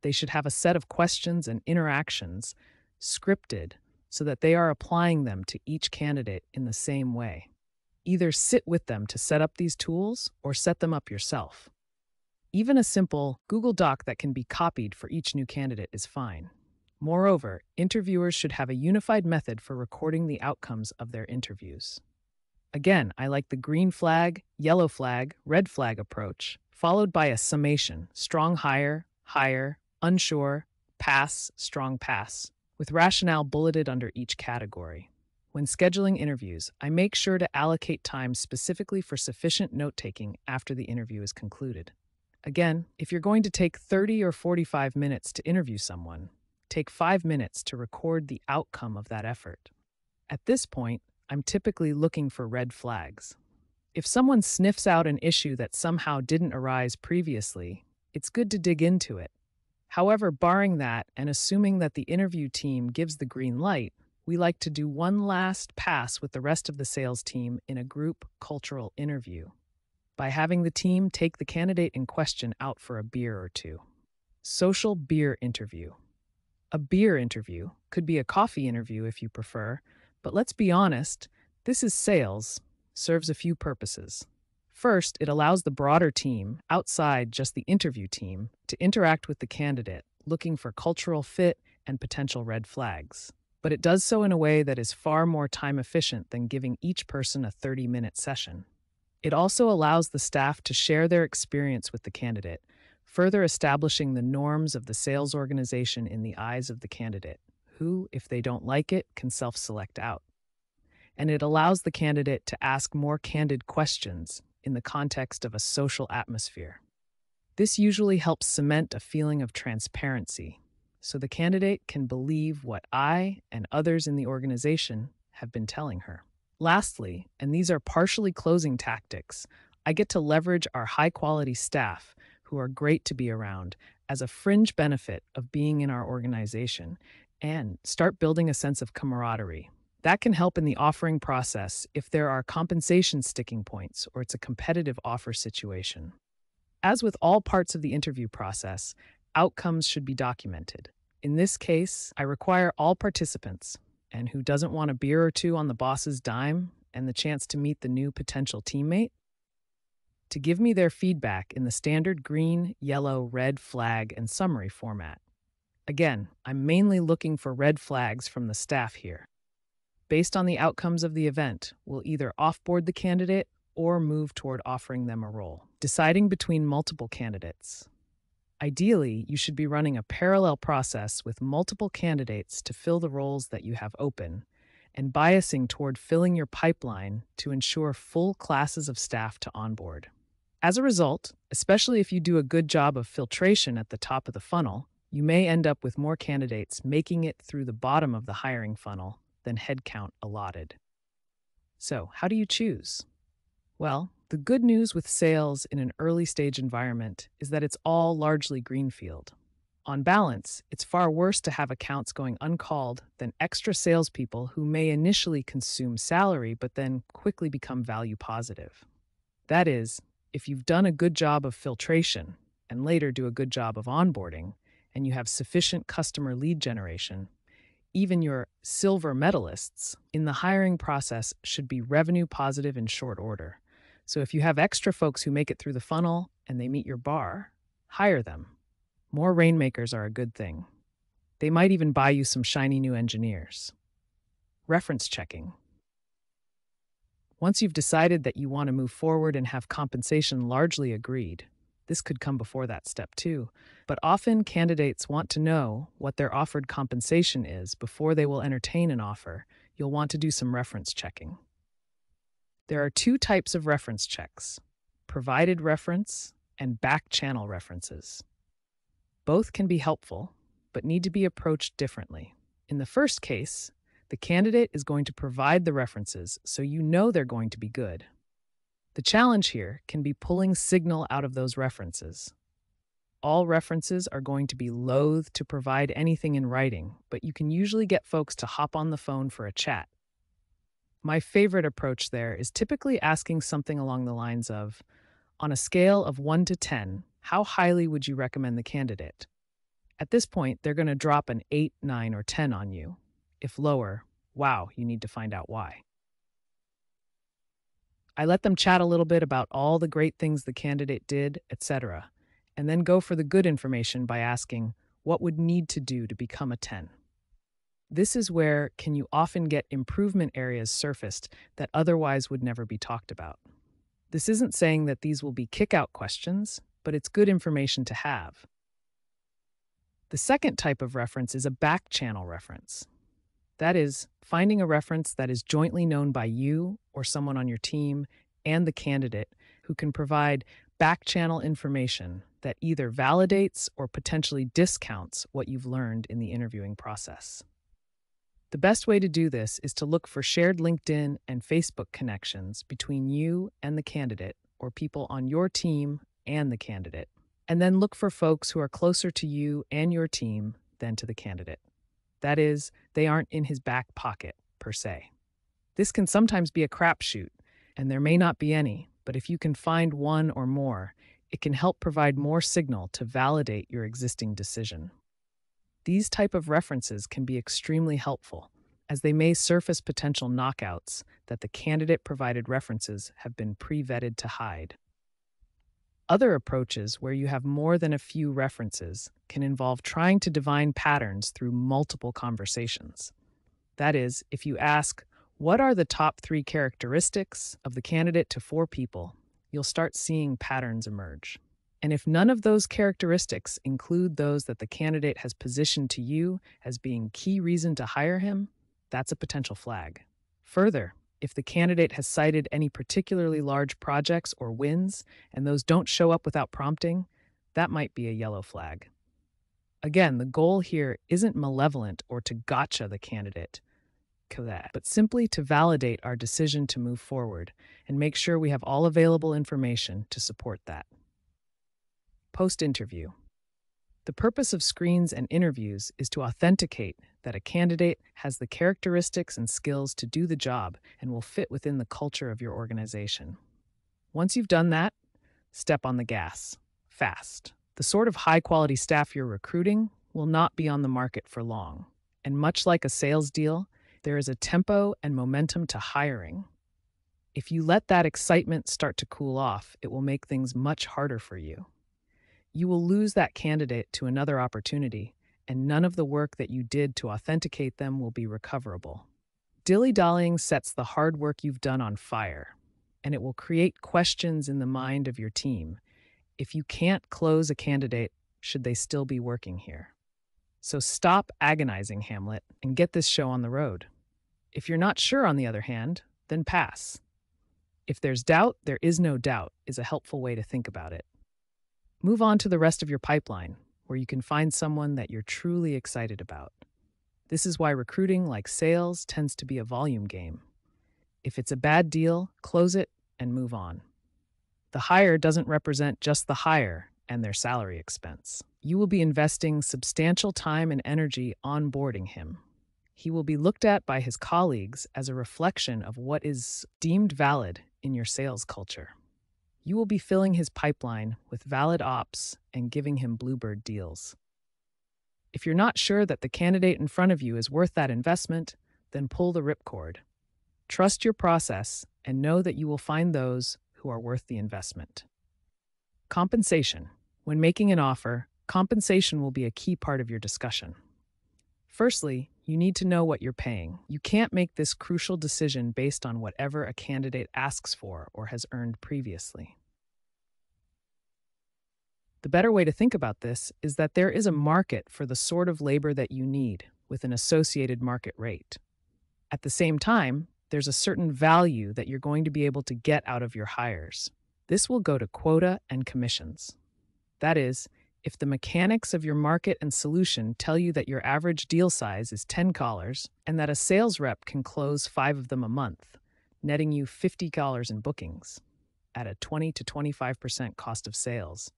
They should have a set of questions and interactions scripted so that they are applying them to each candidate in the same way. Either sit with them to set up these tools or set them up yourself. Even a simple Google Doc that can be copied for each new candidate is fine. Moreover, interviewers should have a unified method for recording the outcomes of their interviews. Again, I like the green flag, yellow flag, red flag approach, followed by a summation: strong hire, unsure, pass, strong pass, with rationale bulleted under each category. When scheduling interviews, I make sure to allocate time specifically for sufficient note-taking after the interview is concluded. Again, if you're going to take 30 or 45 minutes to interview someone, take 5 minutes to record the outcome of that effort. At this point, I'm typically looking for red flags. If someone sniffs out an issue that somehow didn't arise previously, it's good to dig into it. However, barring that and assuming that the interview team gives the green light, we like to do one last pass with the rest of the sales team in a group cultural interview by having the team take the candidate in question out for a beer or two. Social beer interview. A beer interview could be a coffee interview if you prefer, but let's be honest, this is sales, serves a few purposes. First, it allows the broader team, outside just the interview team, to interact with the candidate, looking for cultural fit and potential red flags. But it does so in a way that is far more time efficient than giving each person a 30-minute session. It also allows the staff to share their experience with the candidate, further establishing the norms of the sales organization in the eyes of the candidate, who, if they don't like it, can self-select out. And it allows the candidate to ask more candid questions in the context of a social atmosphere. This usually helps cement a feeling of transparency, so the candidate can believe what I and others in the organization have been telling her. Lastly, and these are partially closing tactics, I get to leverage our high-quality staff, who are great to be around, as a fringe benefit of being in our organization, and start building a sense of camaraderie. That can help in the offering process if there are compensation sticking points or it's a competitive offer situation. As with all parts of the interview process, outcomes should be documented. In this case, I require all participants, and who doesn't want a beer or two on the boss's dime and the chance to meet the new potential teammate, to give me their feedback in the standard green, yellow, red flag and summary format. Again, I'm mainly looking for red flags from the staff here. Based on the outcomes of the event, we'll either offboard the candidate or move toward offering them a role. Deciding between multiple candidates. Ideally, you should be running a parallel process with multiple candidates to fill the roles that you have open, and biasing toward filling your pipeline to ensure full classes of staff to onboard. As a result, especially if you do a good job of filtration at the top of the funnel, you may end up with more candidates making it through the bottom of the hiring funnel than headcount allotted. So, how do you choose? Well, the good news with sales in an early stage environment is that it's all largely greenfield. On balance, it's far worse to have accounts going uncalled than extra salespeople who may initially consume salary but then quickly become value positive. That is, if you've done a good job of filtration and later do a good job of onboarding, and you have sufficient customer lead generation, even your silver medalists in the hiring process should be revenue positive in short order. So if you have extra folks who make it through the funnel and they meet your bar, hire them. More rainmakers are a good thing. They might even buy you some shiny new engineers. Reference checking. Once you've decided that you want to move forward and have compensation largely agreed, this could come before that step too, but often candidates want to know what their offered compensation is before they will entertain an offer. You'll want to do some reference checking. There are two types of reference checks: provided reference and back channel references. Both can be helpful, but need to be approached differently. In the first case, the candidate is going to provide the references, so you know they're going to be good. The challenge here can be pulling signal out of those references. All references are going to be loath to provide anything in writing, but you can usually get folks to hop on the phone for a chat. My favorite approach there is typically asking something along the lines of, on a scale of 1 to 10, how highly would you recommend the candidate? At this point, they're going to drop an 8, 9, or 10 on you. If lower, wow, you need to find out why. I let them chat a little bit about all the great things the candidate did, etc., and then go for the good information by asking, what would need to do to become a 10? This is where can you often get improvement areas surfaced that otherwise would never be talked about. This isn't saying that these will be kick-out questions, but it's good information to have. The second type of reference is a back channel reference. That is, finding a reference that is jointly known by you or someone on your team and the candidate who can provide back-channel information that either validates or potentially discounts what you've learned in the interviewing process. The best way to do this is to look for shared LinkedIn and Facebook connections between you and the candidate or people on your team and the candidate, and then look for folks who are closer to you and your team than to the candidate. That is, they aren't in his back pocket, per se. This can sometimes be a crapshoot, and there may not be any, but if you can find one or more, it can help provide more signal to validate your existing decision. These type of references can be extremely helpful, as they may surface potential knockouts that the candidate-provided references have been pre-vetted to hide. Other approaches where you have more than a few references can involve trying to divine patterns through multiple conversations. That is, if you ask, what are the top 3 characteristics of the candidate to 4 people, you'll start seeing patterns emerge. And if none of those characteristics include those that the candidate has positioned to you as being key reason to hire him, that's a potential flag. Further, if the candidate has cited any particularly large projects or wins, and those don't show up without prompting, that might be a yellow flag. Again, the goal here isn't malevolent or to gotcha the candidate, but simply to validate our decision to move forward and make sure we have all available information to support that. Post-interview. The purpose of screens and interviews is to authenticate that a candidate has the characteristics and skills to do the job and will fit within the culture of your organization. Once you've done that, step on the gas, fast. The sort of high-quality staff you're recruiting will not be on the market for long. And much like a sales deal, there is a tempo and momentum to hiring. If you let that excitement start to cool off, it will make things much harder for you. You will lose that candidate to another opportunity, and none of the work that you did to authenticate them will be recoverable. Dilly-dallying sets the hard work you've done on fire, and it will create questions in the mind of your team. If you can't close a candidate, should they still be working here? So stop agonizing, Hamlet, and get this show on the road. If you're not sure, on the other hand, then pass. If there's doubt, there is no doubt, is a helpful way to think about it. Move on to the rest of your pipeline, where you can find someone that you're truly excited about. This is why recruiting, like sales, tends to be a volume game. If it's a bad deal, close it and move on. The hire doesn't represent just the hire and their salary expense. You will be investing substantial time and energy onboarding him. He will be looked at by his colleagues as a reflection of what is deemed valid in your sales culture. You will be filling his pipeline with valid ops and giving him bluebird deals. If you're not sure that the candidate in front of you is worth that investment, then pull the ripcord. Trust your process and know that you will find those who are worth the investment. Compensation. When making an offer, compensation will be a key part of your discussion. Firstly, you need to know what you're paying. You can't make this crucial decision based on whatever a candidate asks for or has earned previously. The better way to think about this is that there is a market for the sort of labor that you need, with an associated market rate. At the same time, there's a certain value that you're going to be able to get out of your hires. This will go to quota and commissions. That is, if the mechanics of your market and solution tell you that your average deal size is $10 and that a sales rep can close 5 of them a month, netting you $50 in bookings at a 20 to 25% cost of sales,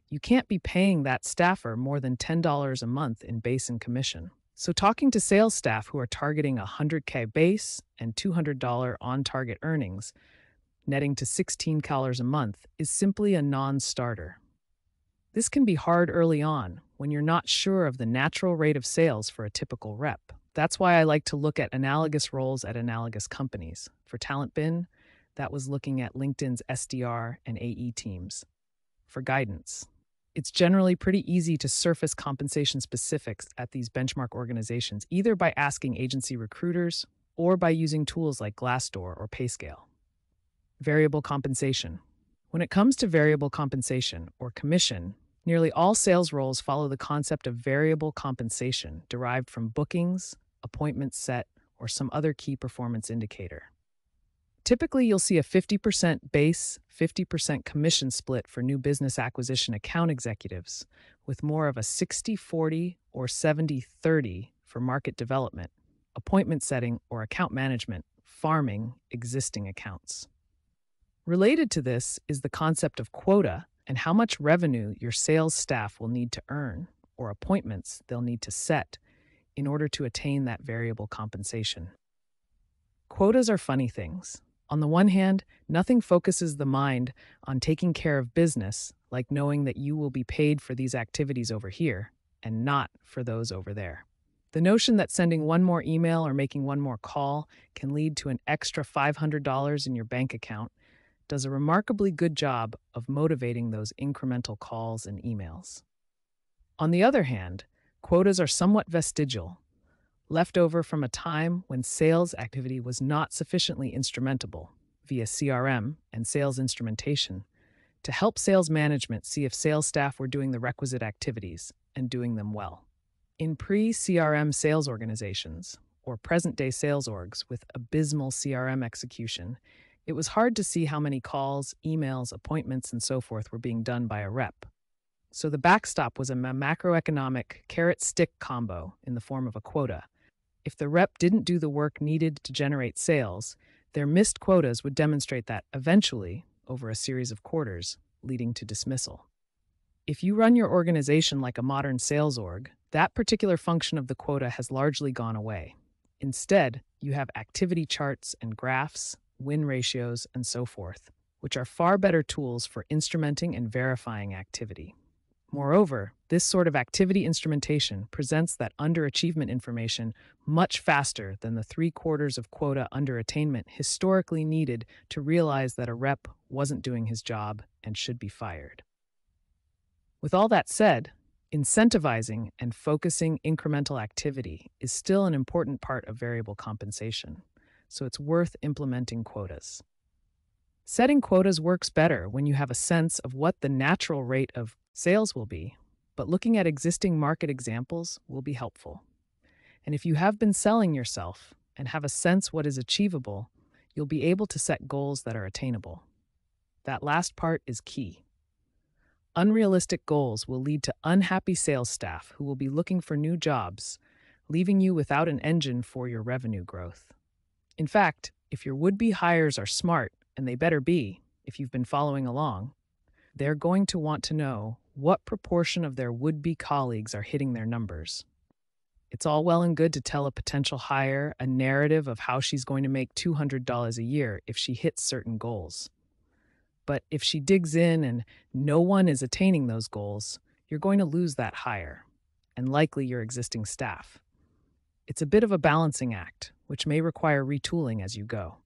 you can't be paying that staffer more than $10 a month in base and commission. So talking to sales staff who are targeting $100K base and $200 on-target earnings, netting to $16 a month, is simply a non-starter. This can be hard early on when you're not sure of the natural rate of sales for a typical rep. That's why I like to look at analogous roles at analogous companies. For TalentBin, that was looking at LinkedIn's SDR and AE teams. For guidance, it's generally pretty easy to surface compensation specifics at these benchmark organizations, either by asking agency recruiters or by using tools like Glassdoor or Payscale. Variable compensation. When it comes to variable compensation, or commission, nearly all sales roles follow the concept of variable compensation derived from bookings, appointments set, or some other key performance indicator. Typically, you'll see a 50% base, 50% commission split for new business acquisition account executives, with more of a 60-40 or 70-30 for market development, appointment setting, or account management, farming existing accounts. Related to this is the concept of quota and how much revenue your sales staff will need to earn, or appointments they'll need to set, in order to attain that variable compensation. Quotas are funny things. On the one hand, nothing focuses the mind on taking care of business like knowing that you will be paid for these activities over here and not for those over there. The notion that sending one more email or making one more call can lead to an extra $500 in your bank account does a remarkably good job of motivating those incremental calls and emails. On the other hand, quotas are somewhat vestigial, left over from a time when sales activity was not sufficiently instrumentable via CRM and sales instrumentation to help sales management see if sales staff were doing the requisite activities and doing them well. In pre-CRM sales organizations, or present-day sales orgs with abysmal CRM execution, it was hard to see how many calls, emails, appointments, and so forth were being done by a rep. So the backstop was a macroeconomic carrot-stick combo in the form of a quota. If the rep didn't do the work needed to generate sales, their missed quotas would demonstrate that eventually, over a series of quarters, leading to dismissal. If you run your organization like a modern sales org, that particular function of the quota has largely gone away. Instead, you have activity charts and graphs, win ratios, and so forth, which are far better tools for instrumenting and verifying activity. Moreover, this sort of activity instrumentation presents that underachievement information much faster than the 3/4 of quota underattainment historically needed to realize that a rep wasn't doing his job and should be fired. With all that said, incentivizing and focusing incremental activity is still an important part of variable compensation, so it's worth implementing quotas. Setting quotas works better when you have a sense of what the natural rate of sales will be, but looking at existing market examples will be helpful. And if you have been selling yourself and have a sense what is achievable, you'll be able to set goals that are attainable. That last part is key. Unrealistic goals will lead to unhappy sales staff who will be looking for new jobs, leaving you without an engine for your revenue growth. In fact, if your would-be hires are smart, and they better be if you've been following along, they're going to want to know What proportion of their would-be colleagues are hitting their numbers? It's all well and good to tell a potential hire a narrative of how she's going to make $200 a year if she hits certain goals. But if she digs in and no one is attaining those goals, you're going to lose that hire, and likely your existing staff. It's a bit of a balancing act, which may require retooling as you go.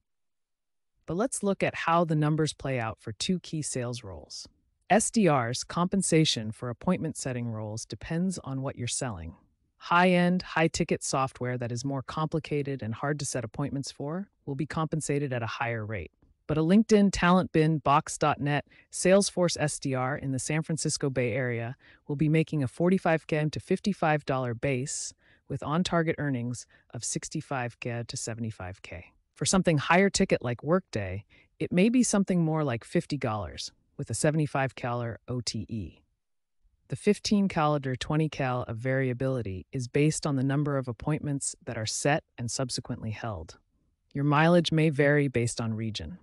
But let's look at how the numbers play out for two key sales roles. SDR's compensation for appointment setting roles depends on what you're selling. High-end, high-ticket software that is more complicated and hard to set appointments for will be compensated at a higher rate. But a LinkedIn, TalentBin, Box.net, Salesforce SDR in the San Francisco Bay Area will be making a $45K to $55 base with on-target earnings of $65K to $75K. For something higher ticket like Workday, it may be something more like $50 with a $75K OTE. The 15K or 20K of variability is based on the number of appointments that are set and subsequently held. Your mileage may vary based on region.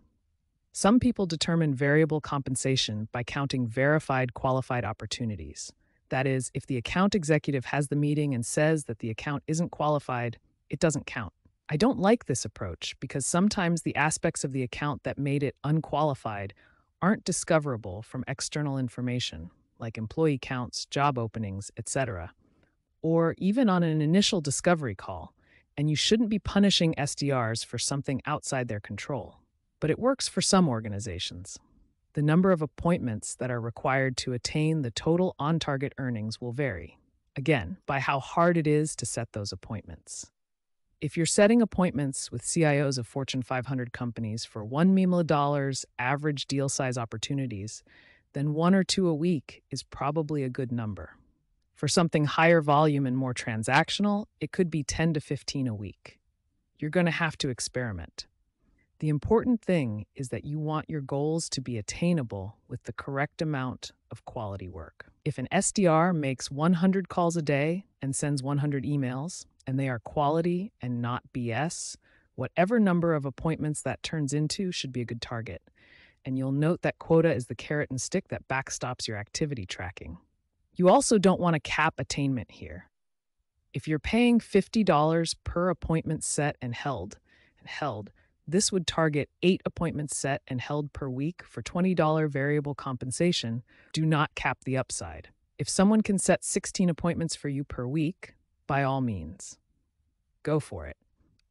Some people determine variable compensation by counting verified qualified opportunities. That is, if the account executive has the meeting and says that the account isn't qualified, it doesn't count. I don't like this approach because sometimes the aspects of the account that made it unqualified aren't discoverable from external information, like employee counts, job openings, etc., or even on an initial discovery call, and you shouldn't be punishing SDRs for something outside their control. But it works for some organizations. The number of appointments that are required to attain the total on-target earnings will vary, again, by how hard it is to set those appointments. If you're setting appointments with CIOs of Fortune 500 companies for $1 million average deal size opportunities, then 1 or 2 a week is probably a good number. For something higher volume and more transactional, it could be 10 to 15 a week. You're going to have to experiment. The important thing is that you want your goals to be attainable with the correct amount of quality work. If an SDR makes 100 calls a day and sends 100 emails, and they are quality and not BS, whatever number of appointments that turns into should be a good target. And you'll note that quota is the carrot and stick that backstops your activity tracking. You also don't want to cap attainment here. If you're paying $50 per appointment set and held, this would target 8 appointments set and held per week for $20 variable compensation. Do not cap the upside. If someone can set 16 appointments for you per week, by all means, go for it.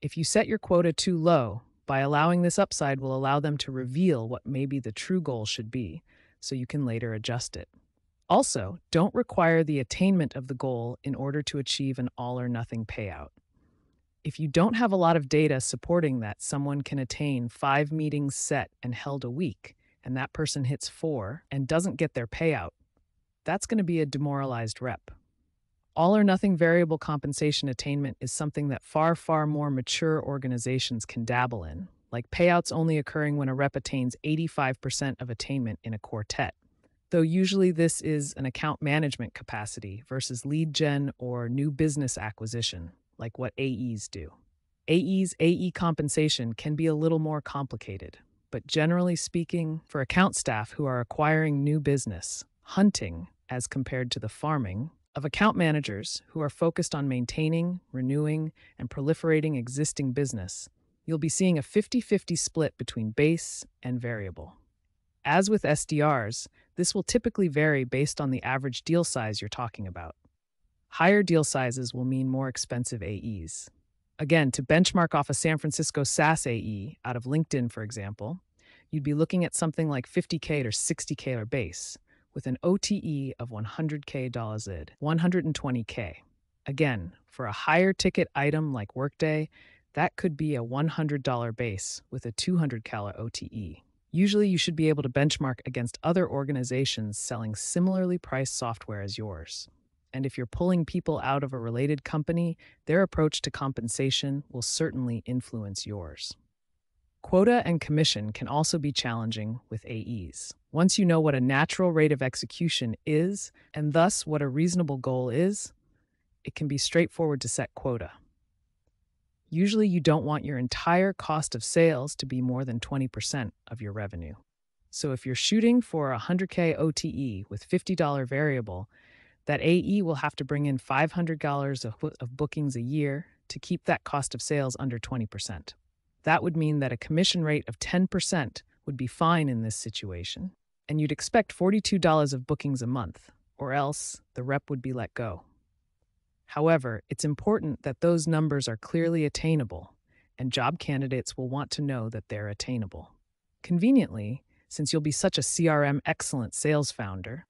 If you set your quota too low, by allowing this upside will allow them to reveal what maybe the true goal should be, so you can later adjust it. Also, don't require the attainment of the goal in order to achieve an all-or-nothing payout. If you don't have a lot of data supporting that someone can attain 5 meetings set and held a week, and that person hits 4 and doesn't get their payout, that's going to be a demoralized rep. All-or-nothing variable compensation attainment is something that far, far more mature organizations can dabble in, like payouts only occurring when a rep attains 85% of attainment in a quartet, though usually this is an account management capacity versus lead gen or new business acquisition, like what AEs do. AE's AE compensation can be a little more complicated, but generally speaking, for account staff who are acquiring new business, hunting, as compared to the farming, of account managers who are focused on maintaining, renewing, and proliferating existing business, you'll be seeing a 50-50 split between base and variable. As with SDRs, this will typically vary based on the average deal size you're talking about. Higher deal sizes will mean more expensive AEs. Again, to benchmark off a San Francisco SaaS AE out of LinkedIn, for example, you'd be looking at something like $50K or $60K or base, with an OTE of $100K, $120K. Again, for a higher ticket item like Workday, that could be a $100 base with a $200K OTE. Usually you should be able to benchmark against other organizations selling similarly priced software as yours. And if you're pulling people out of a related company, their approach to compensation will certainly influence yours. Quota and commission can also be challenging with AEs. Once you know what a natural rate of execution is, and thus what a reasonable goal is, it can be straightforward to set quota. Usually you don't want your entire cost of sales to be more than 20% of your revenue. So if you're shooting for a 100K OTE with $50 variable, that AE will have to bring in $500 of bookings a year to keep that cost of sales under 20%. That would mean that a commission rate of 10% would be fine in this situation, and you'd expect $42 of bookings a month, or else the rep would be let go. However, it's important that those numbers are clearly attainable, and job candidates will want to know that they're attainable. Conveniently, since you'll be such a CRM excellent sales founder,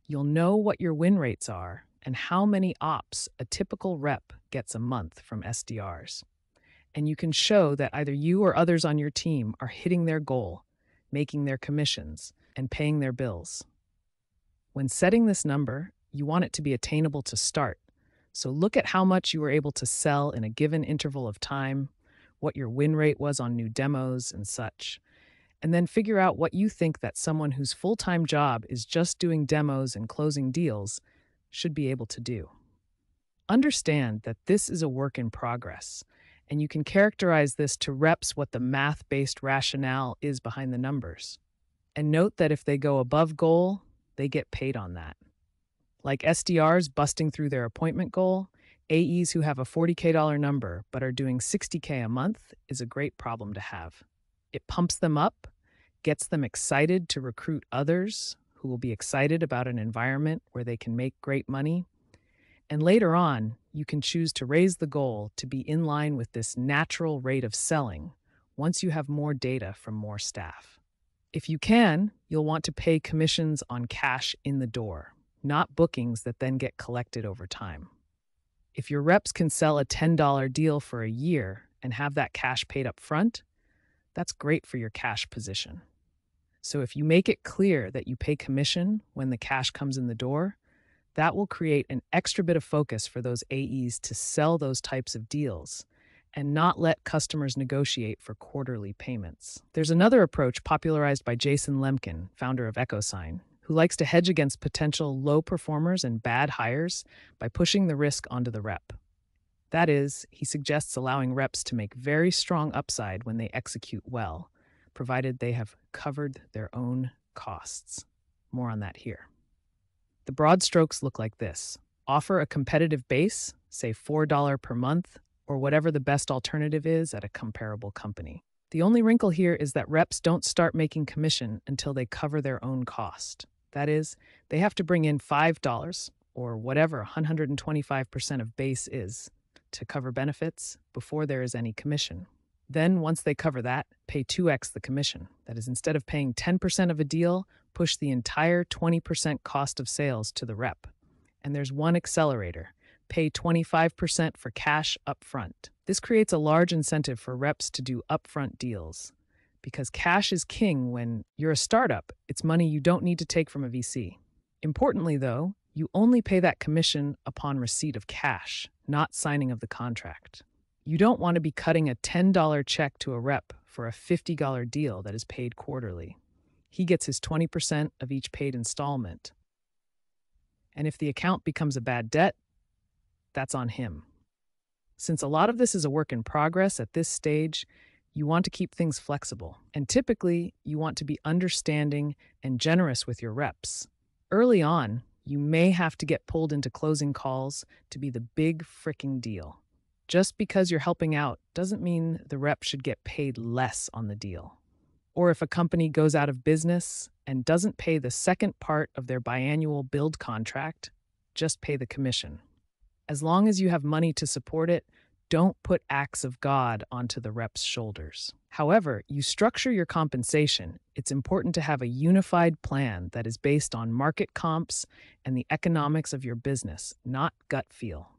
you'll know what your win rates are and how many ops a typical rep gets a month from SDRs. And you can show that either you or others on your team are hitting their goal, making their commissions, and paying their bills. When setting this number, you want it to be attainable to start. So look at how much you were able to sell in a given interval of time, what your win rate was on new demos and such, and then figure out what you think that someone whose full-time job is just doing demos and closing deals should be able to do. Understand that this is a work in progress, and you can characterize this to reps what the math-based rationale is behind the numbers. And note that if they go above goal, they get paid on that. Like SDRs busting through their appointment goal, AEs who have a $40K number but are doing $60K a month is a great problem to have. It pumps them up, gets them excited to recruit others who will be excited about an environment where they can make great money. And later on, you can choose to raise the goal to be in line with this natural rate of selling once you have more data from more staff. If you can, you'll want to pay commissions on cash in the door, not bookings that then get collected over time. If your reps can sell a $10 deal for a year and have that cash paid up front, that's great for your cash position. So if you make it clear that you pay commission when the cash comes in the door, that will create an extra bit of focus for those AEs to sell those types of deals and not let customers negotiate for quarterly payments. There's another approach popularized by Jason Lemkin, founder of EchoSign, who likes to hedge against potential low performers and bad hires by pushing the risk onto the rep. That is, he suggests allowing reps to make very strong upside when they execute well, provided they have covered their own costs. More on that here. The broad strokes look like this. Offer a competitive base, say $4 per month, or whatever the best alternative is at a comparable company. The only wrinkle here is that reps don't start making commission until they cover their own cost. That is, they have to bring in $5, or whatever 125% of base is, to cover benefits before there is any commission. Then, once they cover that, pay 2x the commission. That is, instead of paying 10% of a deal, push the entire 20% cost of sales to the rep. And there's one accelerator. Pay 25% for cash upfront. This creates a large incentive for reps to do upfront deals. Because cash is king when you're a startup, it's money you don't need to take from a VC. Importantly, though, you only pay that commission upon receipt of cash, not signing of the contract. You don't want to be cutting a $10 check to a rep for a $50 deal that is paid quarterly. He gets his 20% of each paid installment. And if the account becomes a bad debt, that's on him. Since a lot of this is a work in progress at this stage, you want to keep things flexible. And typically, you want to be understanding and generous with your reps. Early on, you may have to get pulled into closing calls to be the big fricking deal. Just because you're helping out doesn't mean the rep should get paid less on the deal. Or if a company goes out of business and doesn't pay the second part of their biannual build contract, just pay the commission. As long as you have money to support it, don't put acts of God onto the rep's shoulders. However, you structure your compensation. It's important to have a unified plan that is based on market comps and the economics of your business, not gut feel.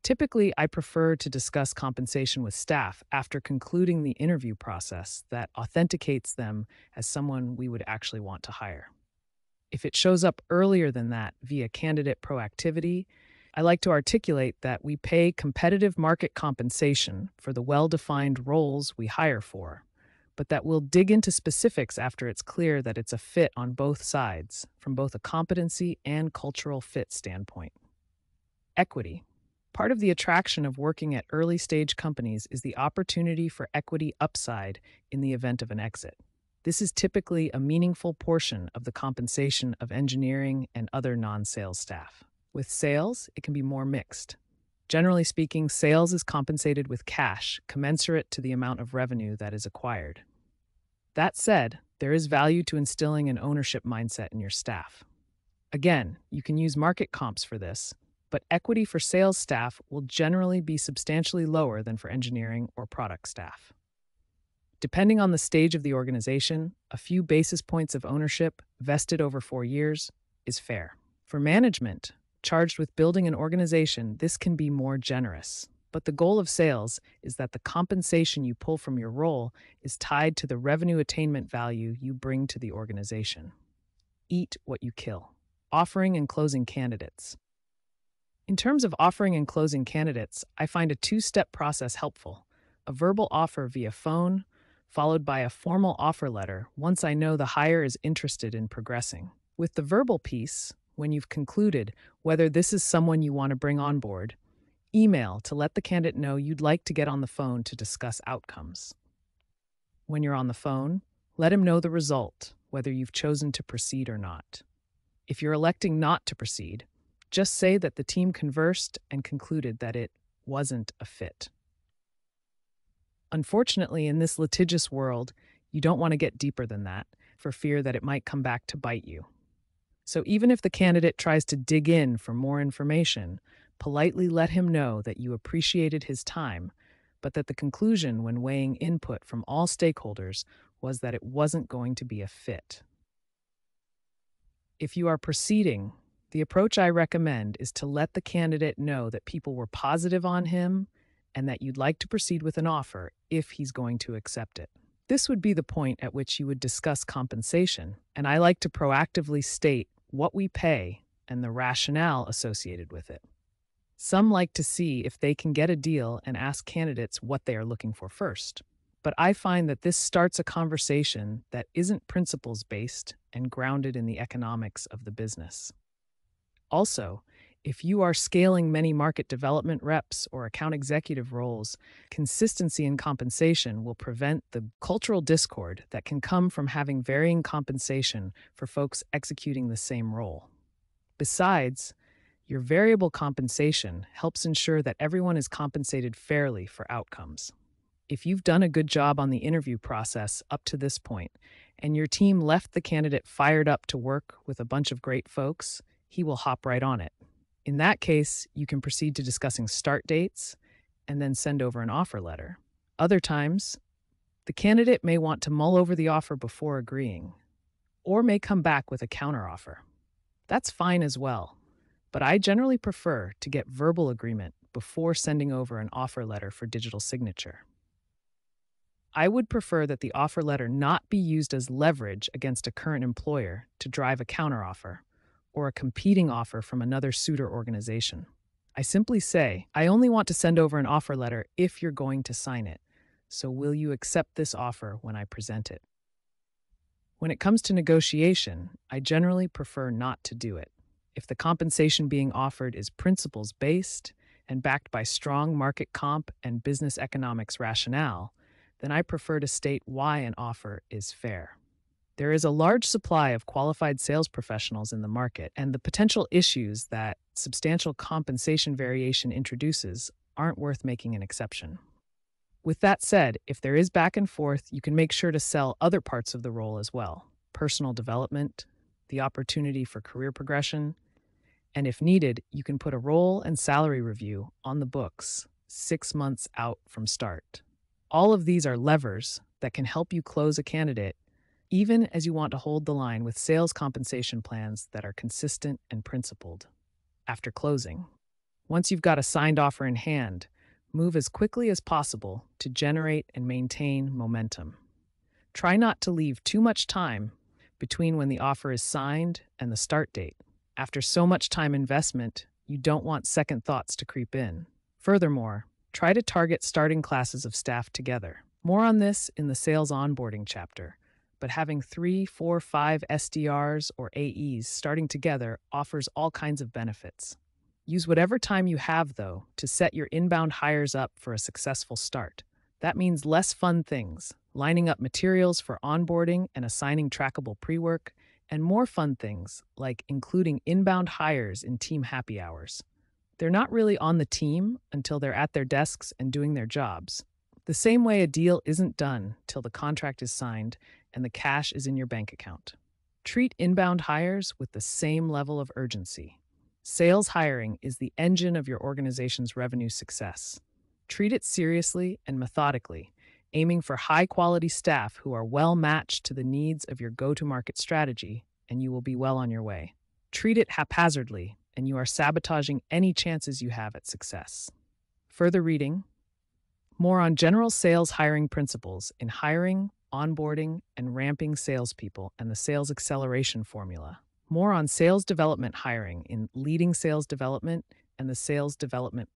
Typically, I prefer to discuss compensation with staff after concluding the interview process that authenticates them as someone we would actually want to hire. If it shows up earlier than that via candidate proactivity, I like to articulate that we pay competitive market compensation for the well-defined roles we hire for, but that we'll dig into specifics after it's clear that it's a fit on both sides, from both a competency and cultural fit standpoint. Equity. Part of the attraction of working at early-stage companies is the opportunity for equity upside in the event of an exit. This is typically a meaningful portion of the compensation of engineering and other non-sales staff. With sales, it can be more mixed. Generally speaking, sales is compensated with cash commensurate to the amount of revenue that is acquired. That said, there is value to instilling an ownership mindset in your staff. Again, you can use market comps for this, but equity for sales staff will generally be substantially lower than for engineering or product staff. Depending on the stage of the organization, a few basis points of ownership vested over 4 years is fair. For management, charged with building an organization, this can be more generous. But the goal of sales is that the compensation you pull from your role is tied to the revenue attainment value you bring to the organization. Eat what you kill. Offering and closing candidates. In terms of offering and closing candidates, I find a two-step process helpful. A verbal offer via phone, followed by a formal offer letter once I know the hire is interested in progressing. With the verbal piece, when you've concluded whether this is someone you want to bring on board, email to let the candidate know you'd like to get on the phone to discuss outcomes. When you're on the phone, let him know the result, whether you've chosen to proceed or not. If you're electing not to proceed, just say that the team conversed and concluded that it wasn't a fit. Unfortunately, in this litigious world, you don't want to get deeper than that for fear that it might come back to bite you. So even if the candidate tries to dig in for more information, politely let him know that you appreciated his time, but that the conclusion when weighing input from all stakeholders was that it wasn't going to be a fit. If you are proceeding, the approach I recommend is to let the candidate know that people were positive on him and that you'd like to proceed with an offer if he's going to accept it. This would be the point at which you would discuss compensation, and I like to proactively state what we pay and the rationale associated with it. Some like to see if they can get a deal and ask candidates what they are looking for first. But I find that this starts a conversation that isn't principles-based and grounded in the economics of the business. Also, if you are scaling many market development reps or account executive roles, consistency in compensation will prevent the cultural discord that can come from having varying compensation for folks executing the same role. Besides, your variable compensation helps ensure that everyone is compensated fairly for outcomes. If you've done a good job on the interview process up to this point, and your team left the candidate fired up to work with a bunch of great folks, he will hop right on it. In that case, you can proceed to discussing start dates and then send over an offer letter. Other times, the candidate may want to mull over the offer before agreeing, or may come back with a counteroffer. That's fine as well, but I generally prefer to get verbal agreement before sending over an offer letter for digital signature. I would prefer that the offer letter not be used as leverage against a current employer to drive a counteroffer or a competing offer from another suitor organization. I simply say, I only want to send over an offer letter if you're going to sign it, so will you accept this offer when I present it? When it comes to negotiation, I generally prefer not to do it. If the compensation being offered is principles-based and backed by strong market comp and business economics rationale, then I prefer to state why an offer is fair. There is a large supply of qualified sales professionals in the market, and the potential issues that substantial compensation variation introduces aren't worth making an exception. With that said, if there is back and forth, you can make sure to sell other parts of the role as well: personal development, the opportunity for career progression, and if needed, you can put a role and salary review on the books 6 months out from start. All of these are levers that can help you close a candidate, even as you want to hold the line with sales compensation plans that are consistent and principled. After closing, once you've got a signed offer in hand, move as quickly as possible to generate and maintain momentum. Try not to leave too much time between when the offer is signed and the start date. After so much time investment, you don't want second thoughts to creep in. Furthermore, try to target starting classes of staff together. More on this in the sales onboarding chapter, but having 3, 4, 5 SDRs or AEs starting together offers all kinds of benefits. Use whatever time you have, though, to set your inbound hires up for a successful start. That means less fun things, lining up materials for onboarding and assigning trackable pre-work, and more fun things like including inbound hires in team happy hours. They're not really on the team until they're at their desks and doing their jobs. The same way a deal isn't done till the contract is signed and the cash is in your bank account. Treat inbound hires with the same level of urgency. Sales hiring is the engine of your organization's revenue success. Treat it seriously and methodically, aiming for high-quality staff who are well matched to the needs of your go-to-market strategy, and you will be well on your way. Treat it haphazardly, and you are sabotaging any chances you have at success. Further reading, more on general sales hiring principles in hiring, onboarding, and ramping salespeople and the sales acceleration formula. More on sales development hiring in leading sales development and the sales development